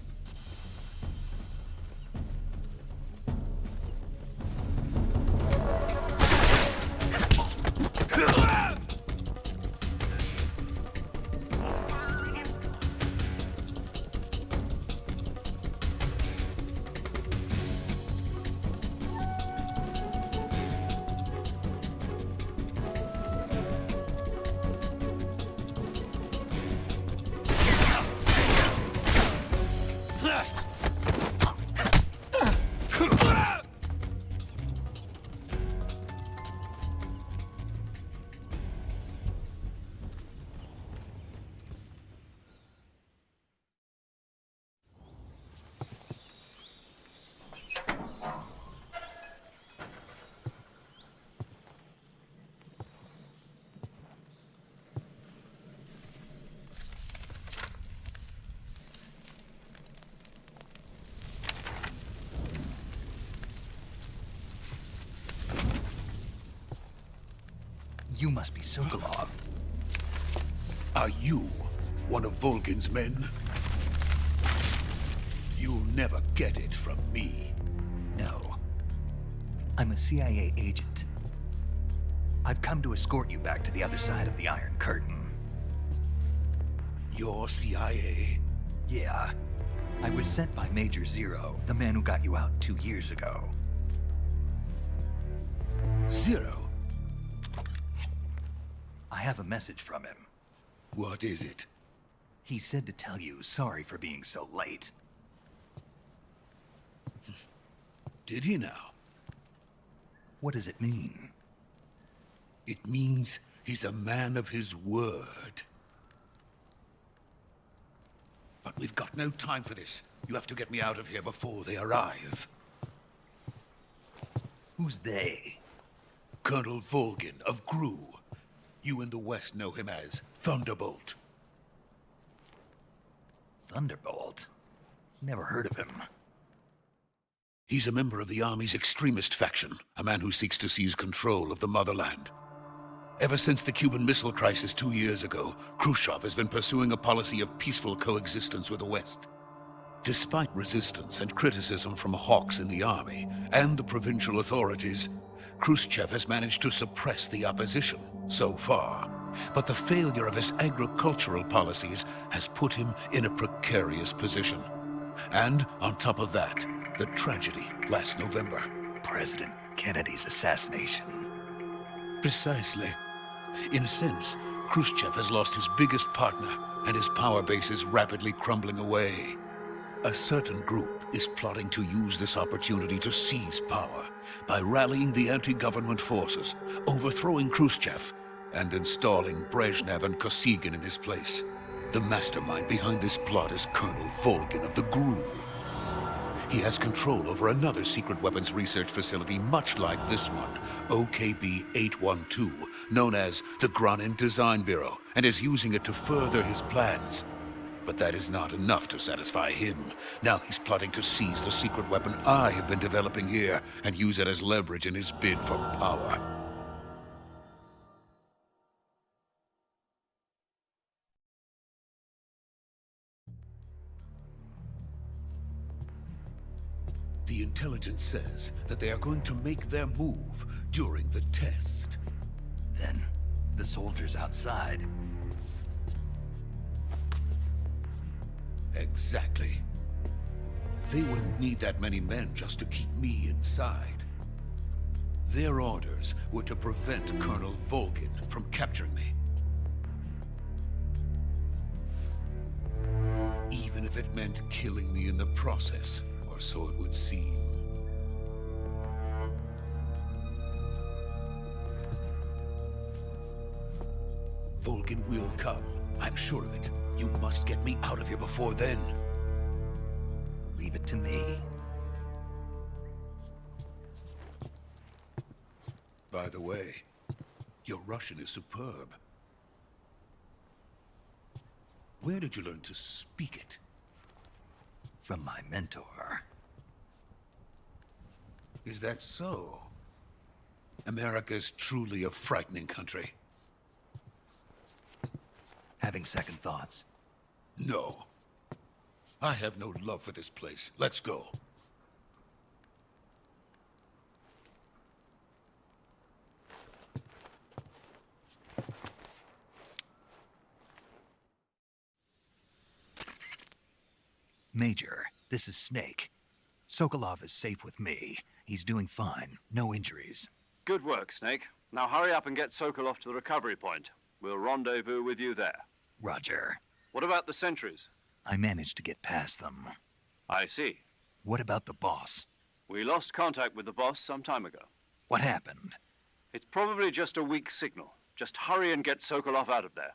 You must be Sokolov. Are you one of Volgin's men? You'll never get it from me. No. I'm a CIA agent. I've come to escort you back to the other side of the Iron Curtain. You're CIA? Yeah. I was sent by Major Zero, the man who got you out 2 years ago. Zero? I have a message from him. What is it? He said to tell you sorry for being so late. Did he now? What does it mean? It means he's a man of his word. But we've got no time for this. You have to get me out of here before they arrive. Who's they? Colonel Volgin of GRU. You in the West know him as Thunderbolt. Thunderbolt? Never heard of him. He's a member of the Army's extremist faction, a man who seeks to seize control of the motherland. Ever since the Cuban Missile Crisis 2 years ago, Khrushchev has been pursuing a policy of peaceful coexistence with the West. Despite resistance and criticism from hawks in the Army and the provincial authorities, Khrushchev has managed to suppress the opposition so far. But the failure of his agricultural policies has put him in a precarious position. And on top of that, the tragedy last November. President Kennedy's assassination. Precisely. In a sense, Khrushchev has lost his biggest partner, and his power base is rapidly crumbling away. A certain group is plotting to use this opportunity to seize power by rallying the anti-government forces, overthrowing Khrushchev, and installing Brezhnev and Kosygin in his place. The mastermind behind this plot is Colonel Volgin of the GRU. He has control over another secret weapons research facility much like this one, OKB-812, known as the Granin Design Bureau, and is using it to further his plans. But that is not enough to satisfy him. Now he's plotting to seize the secret weapon I have been developing here and use it as leverage in his bid for power. The intelligence says that they are going to make their move during the test. Then, the soldiers outside. Exactly. They wouldn't need that many men just to keep me inside. Their orders were to prevent Colonel Volgin from capturing me. Even if it meant killing me in the process, or so it would seem. Volgin will come. I'm sure of it. You must get me out of here before then. Leave it to me. By the way, your Russian is superb. Where did you learn to speak it? From my mentor. Is that so? America's truly a frightening country. Having second thoughts. No. I have no love for this place. Let's go. Major, this is Snake. Sokolov is safe with me. He's doing fine. No injuries. Good work, Snake. Now hurry up and get Sokolov to the recovery point. We'll rendezvous with you there. Roger. What about the sentries? I managed to get past them. I see. What about the boss? We lost contact with the boss some time ago. What happened? It's probably just a weak signal. Just hurry and get Sokolov out of there.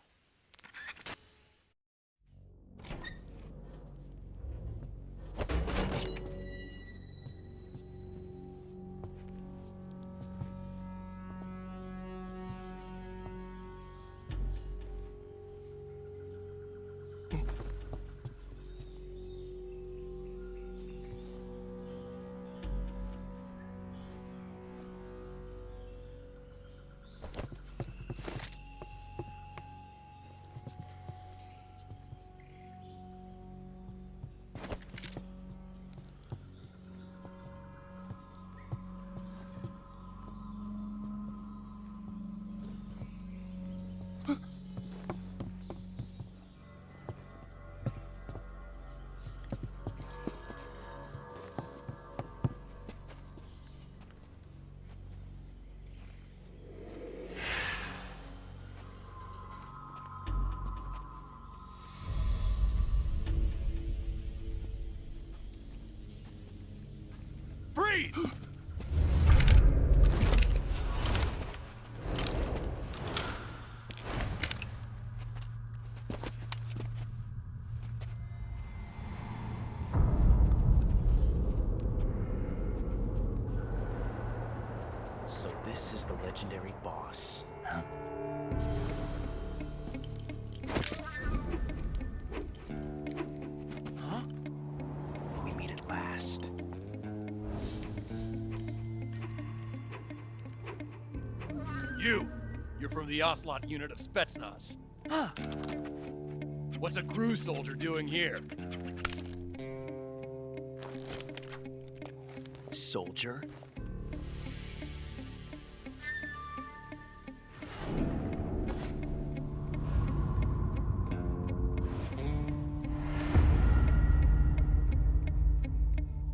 Freeze! So this is the legendary boss. Huh? Huh? We meet at last. You're from the Ocelot unit of Spetsnaz. What's a crew soldier doing here? Soldier?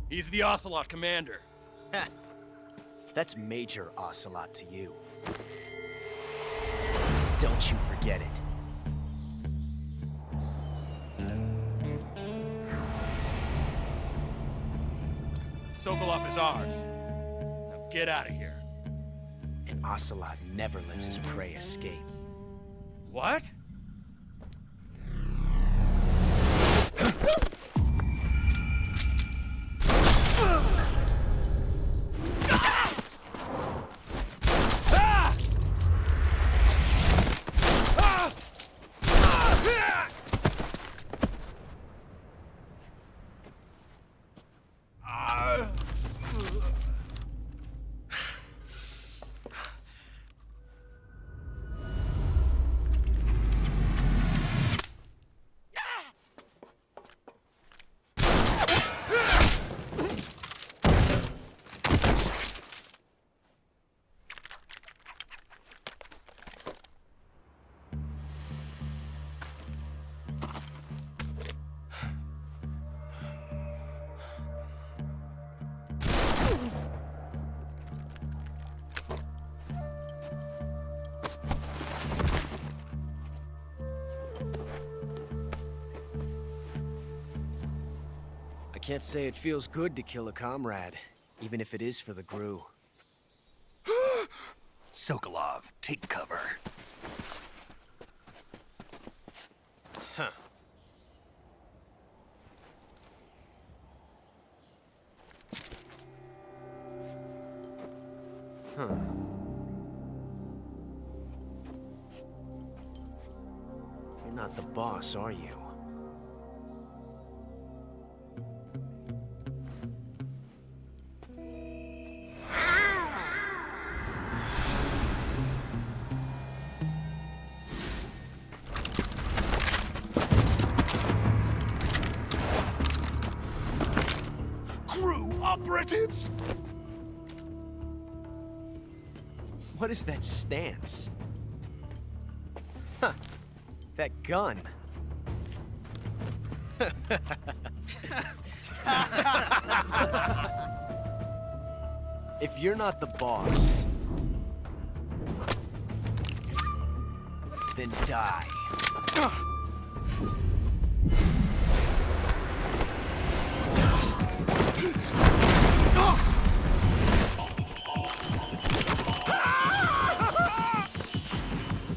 He's the Ocelot commander. Ha! That's Major Ocelot to you. Don't you forget it. Sokolov is ours. Now get out of here. And Ocelot never lets his prey escape. What? I can't say it feels good to kill a comrade, even if it is for the GRU. Sokolov, take cover. Huh. Huh. You're not the boss, are you? operatives! What is that stance? Huh. That gun. If you're not the boss, then die.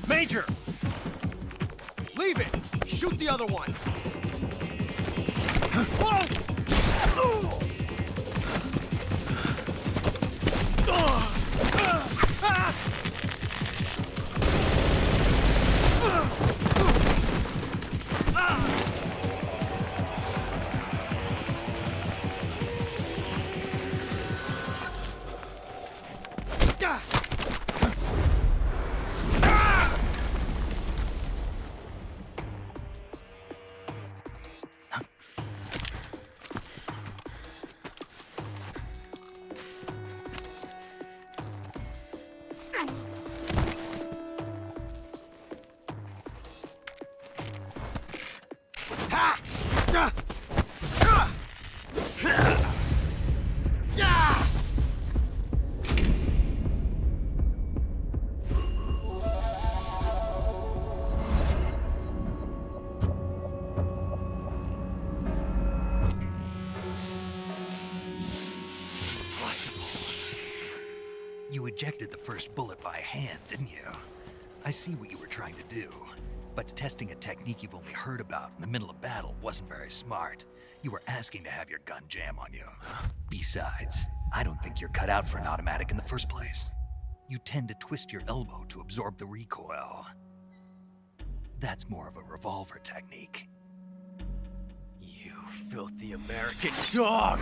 Major! Leave it! Shoot the other one! You ejected the first bullet by hand, didn't you? I see what you were trying to do. But testing a technique you've only heard about in the middle of battle wasn't very smart. You were asking to have your gun jam on you. Besides, I don't think you're cut out for an automatic in the first place. You tend to twist your elbow to absorb the recoil. That's more of a revolver technique. You filthy American dog!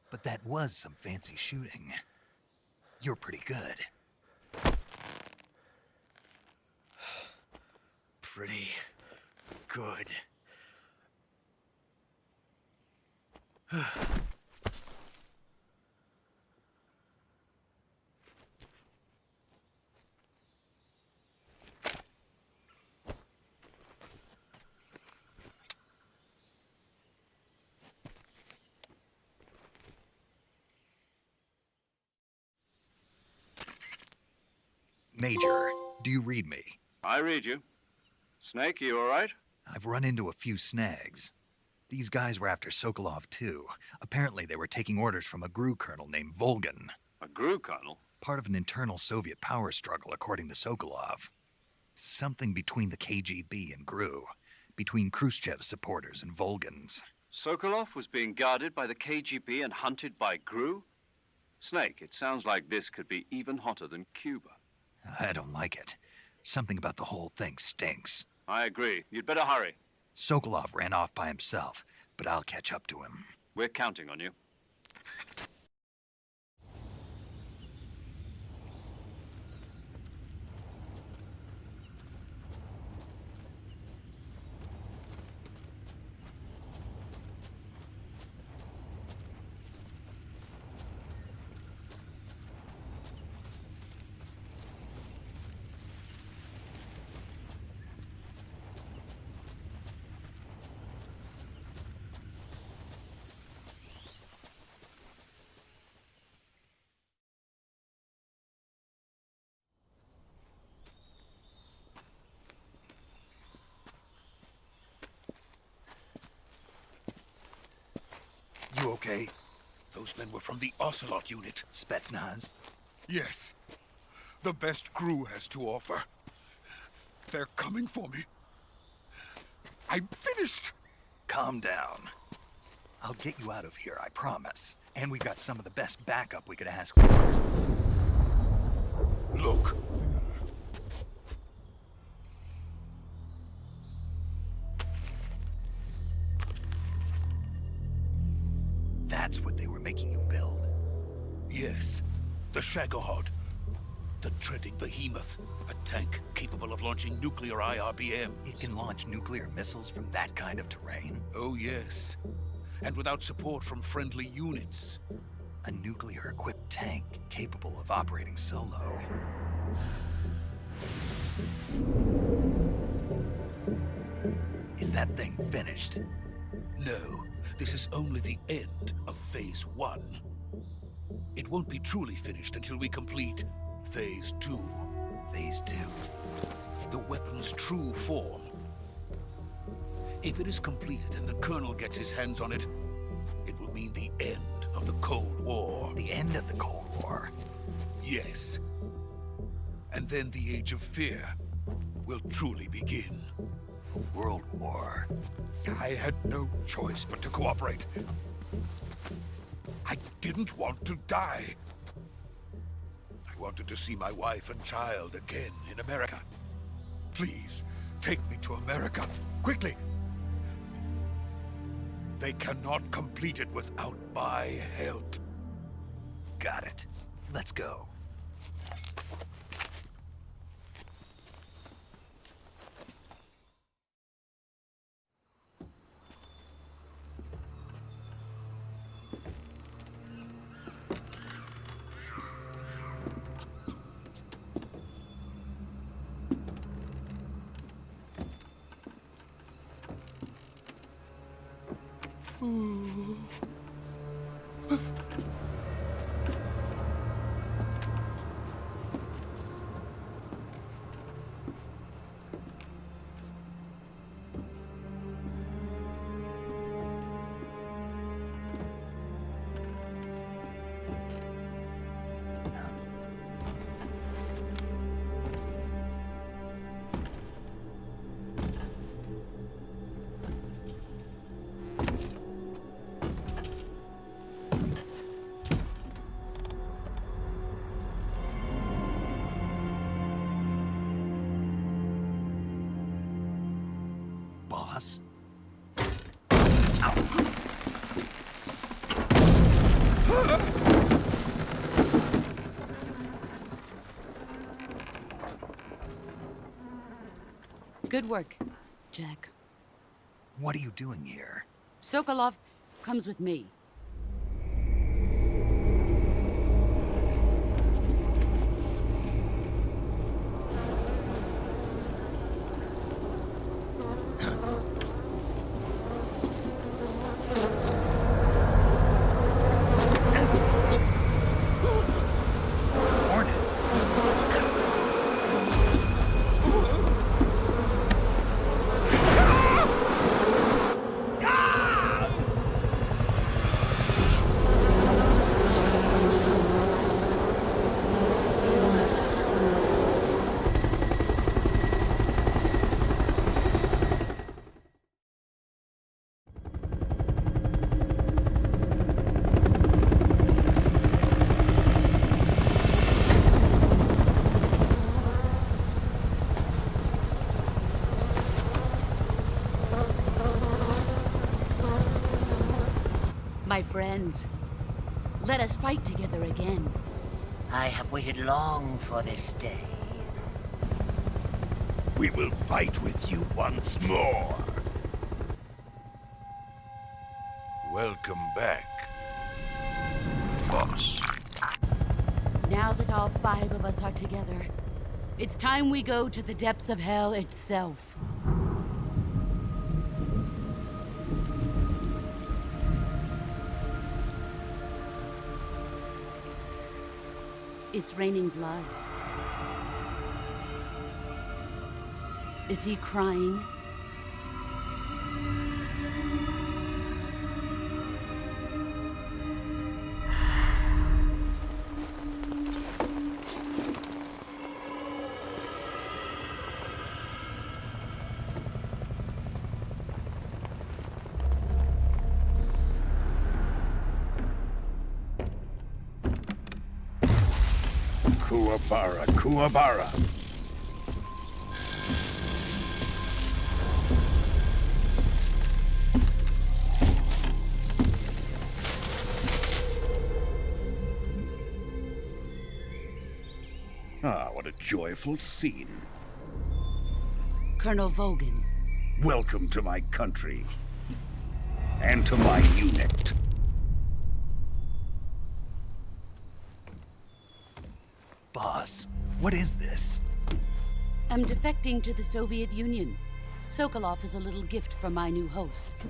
But that was some fancy shooting. You're pretty good. Pretty good. Major, do you read me? I read you. Snake, you all right? I've run into a few snags. These guys were after Sokolov too. Apparently they were taking orders from a GRU colonel named Volgan. A GRU colonel? Part of an internal Soviet power struggle, according to Sokolov. Something between the KGB and GRU. Between Khrushchev's supporters and Volgan's. Sokolov was being guarded by the KGB and hunted by GRU? Snake, it sounds like this could be even hotter than Cuba. I don't like it. Something about the whole thing stinks. I agree. You'd better hurry. Sokolov ran off by himself, but I'll catch up to him. We're counting on you. You okay? Those men were from the Ocelot unit. Spetsnaz? Yes. The best GRU has to offer. They're coming for me. I'm finished. Calm down. I'll get you out of here, I promise. And we got some of the best backup we could ask for. Look. That's what they were making you build. Yes, the Shagohod. The dreaded behemoth. A tank capable of launching nuclear IRBMs. It can launch nuclear missiles from that kind of terrain? Oh yes. And without support from friendly units. A nuclear-equipped tank capable of operating solo. Is that thing finished? No, this is only the end of Phase 1. It won't be truly finished until we complete Phase 2. Phase 2? The weapon's true form. If it is completed and the Colonel gets his hands on it, it will mean the end of the Cold War. The end of the Cold War? Yes. And then the Age of Fear will truly begin. A world war. I had no choice but to cooperate. I didn't want to die. I wanted to see my wife and child again in America. Please, take me to America, quickly. They cannot complete it without my help. Got it. Let's go. Boss? Good work, Jack. What are you doing here? Sokolov comes with me. Hornets? My friends, let us fight together again. I have waited long for this day. We will fight with you once more. Welcome back, boss. Now that all 5 of us are together, it's time we go to the depths of hell itself. It's raining blood. Is he crying? Kuwabara, Kuwabara. Ah, what a joyful scene. Colonel Vogan. Welcome to my country. And to my unit. Boss, what is this? I'm defecting to the Soviet Union. Sokolov is a little gift from my new hosts.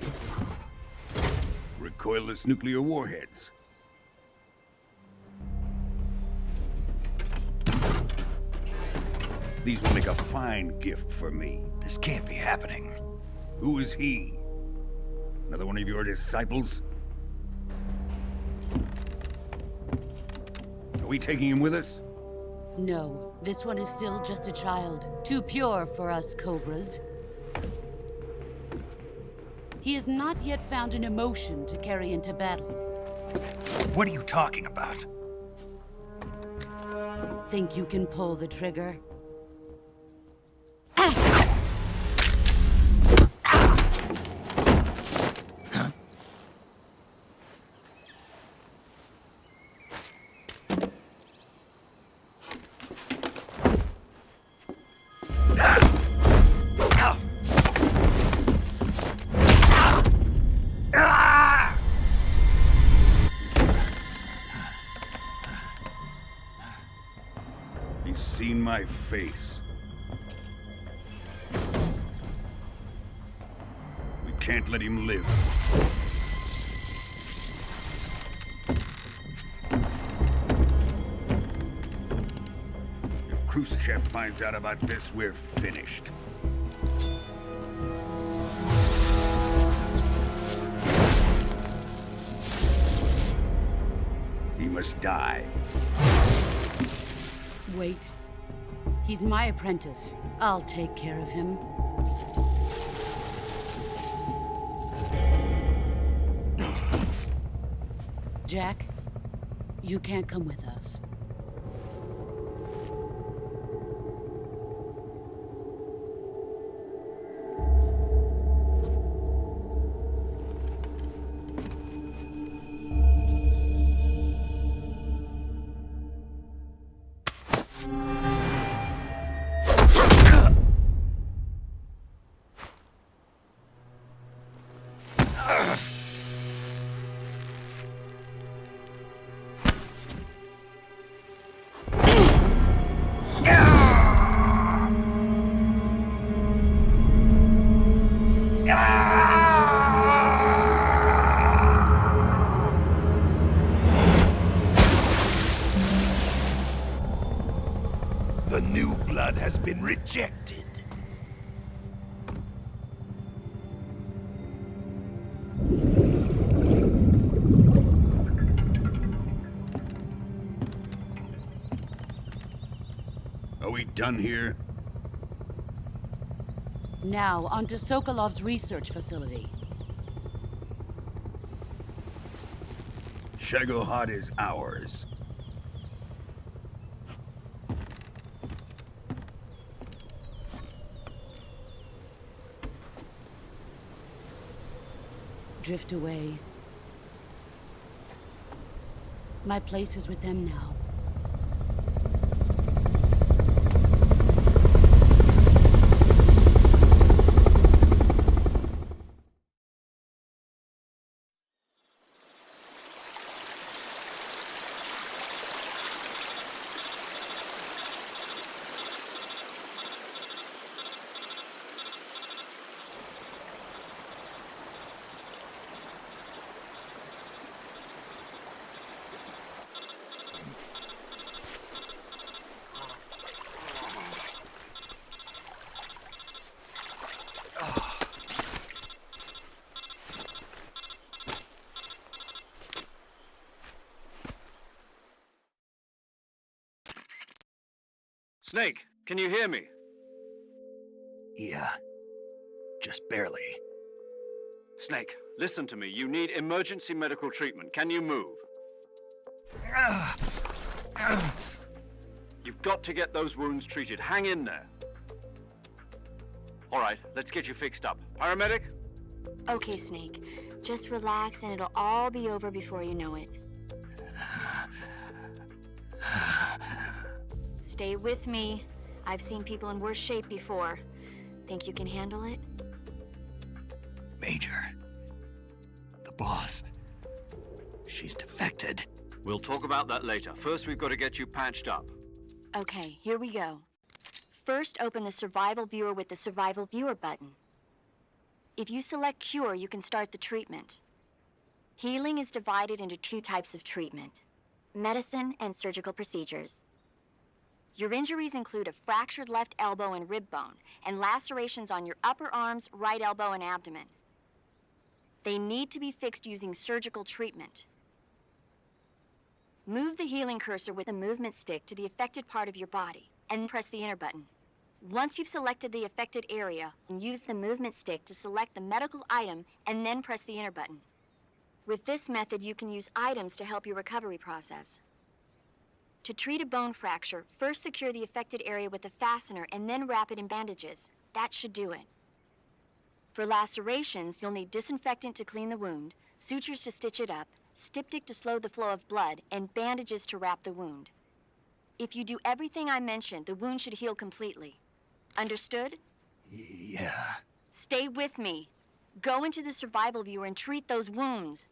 Recoilless nuclear warheads. These will make a fine gift for me. This can't be happening. Who is he? Another one of your disciples? Are we taking him with us? No, this one is still just a child. Too pure for us Cobras. He has not yet found an emotion to carry into battle. What are you talking about? Think you can pull the trigger? He's seen my face. We can't let him live. If Khrushchev finds out about this, we're finished. He must die. Wait. He's my apprentice. I'll take care of him. Jack, you can't come with us. The new blood has been rejected. Are we done here? Now, onto Sokolov's research facility. Shagohod is ours. Drift away. My place is with them now. Snake, can you hear me? Yeah. Just barely. Snake, listen to me. You need emergency medical treatment. Can you move? You've got to get those wounds treated. Hang in there. All right, let's get you fixed up. Paramedic? Okay, Snake. Just relax and it'll all be over before you know it. Stay with me. I've seen people in worse shape before. Think you can handle it? Major. The boss. She's defected. We'll talk about that later. First, we've got to get you patched up. Okay, here we go. First, open the Survival Viewer with the Survival Viewer button. If you select Cure, you can start the treatment. Healing is divided into 2 types of treatment: medicine and surgical procedures. Your injuries include a fractured left elbow and rib bone, and lacerations on your upper arms, right elbow, and abdomen. They need to be fixed using surgical treatment. Move the healing cursor with the movement stick to the affected part of your body, and press the enter button. Once you've selected the affected area, use the movement stick to select the medical item, and then press the enter button. With this method, you can use items to help your recovery process. To treat a bone fracture, first secure the affected area with a fastener and then wrap it in bandages. That should do it. For lacerations, you'll need disinfectant to clean the wound, sutures to stitch it up, styptic to slow the flow of blood, and bandages to wrap the wound. If you do everything I mentioned, the wound should heal completely. Understood? Yeah. Stay with me. Go into the Survival Viewer and treat those wounds.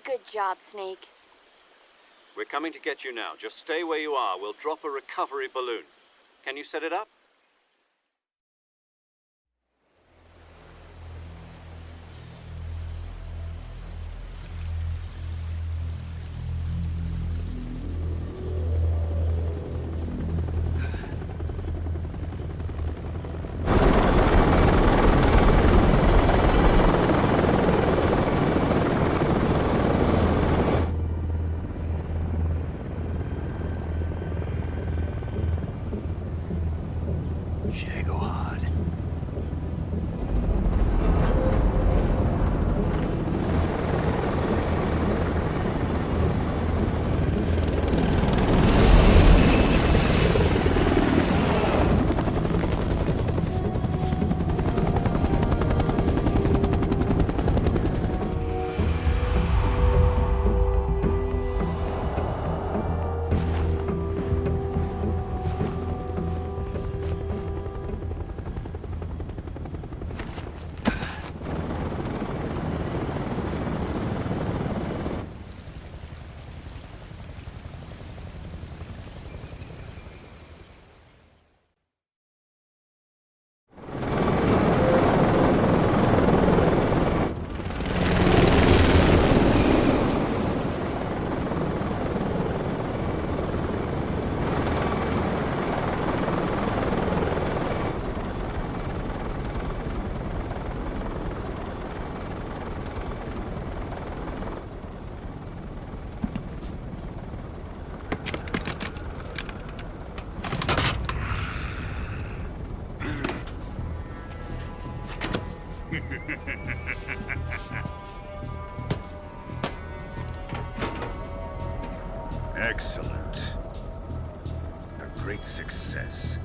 Good job, Snake. We're coming to get you now. Just stay where you are. We'll drop a recovery balloon. Can you set it up? Excellent. A great success.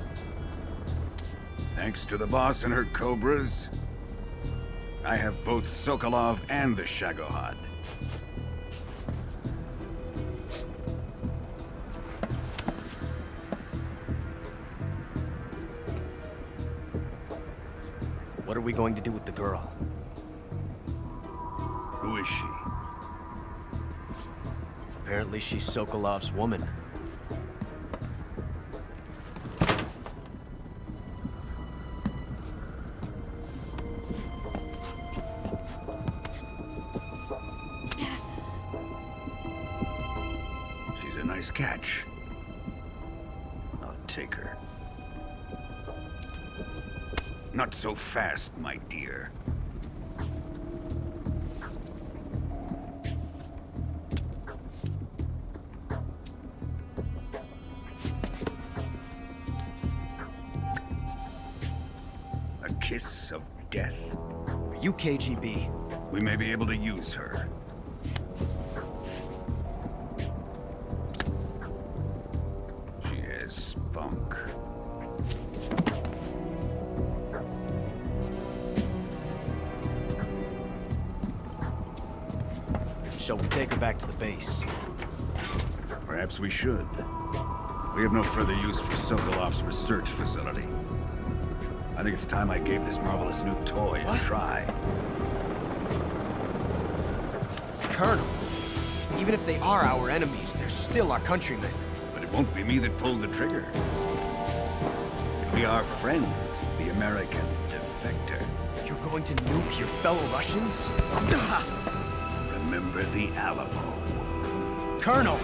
Thanks to the boss and her cobras, I have both Sokolov and the Shagohod. What are we going to do with the girl? Who is she? Apparently she's Sokolov's woman. She's a nice catch. I'll take her. Not so fast, my dear. A kiss of death? Are you KGB? We may be able to use her. She has spunk. Shall we take her back to the base? Perhaps we should. We have no further use for Sokolov's research facility. I think it's time I gave this marvelous new toy a try. Colonel, even if they are our enemies, they're still our countrymen. But it won't be me that pulled the trigger. It'll be our friend, the American defector. You're going to nuke your fellow Russians? Remember the Alamo. Colonel!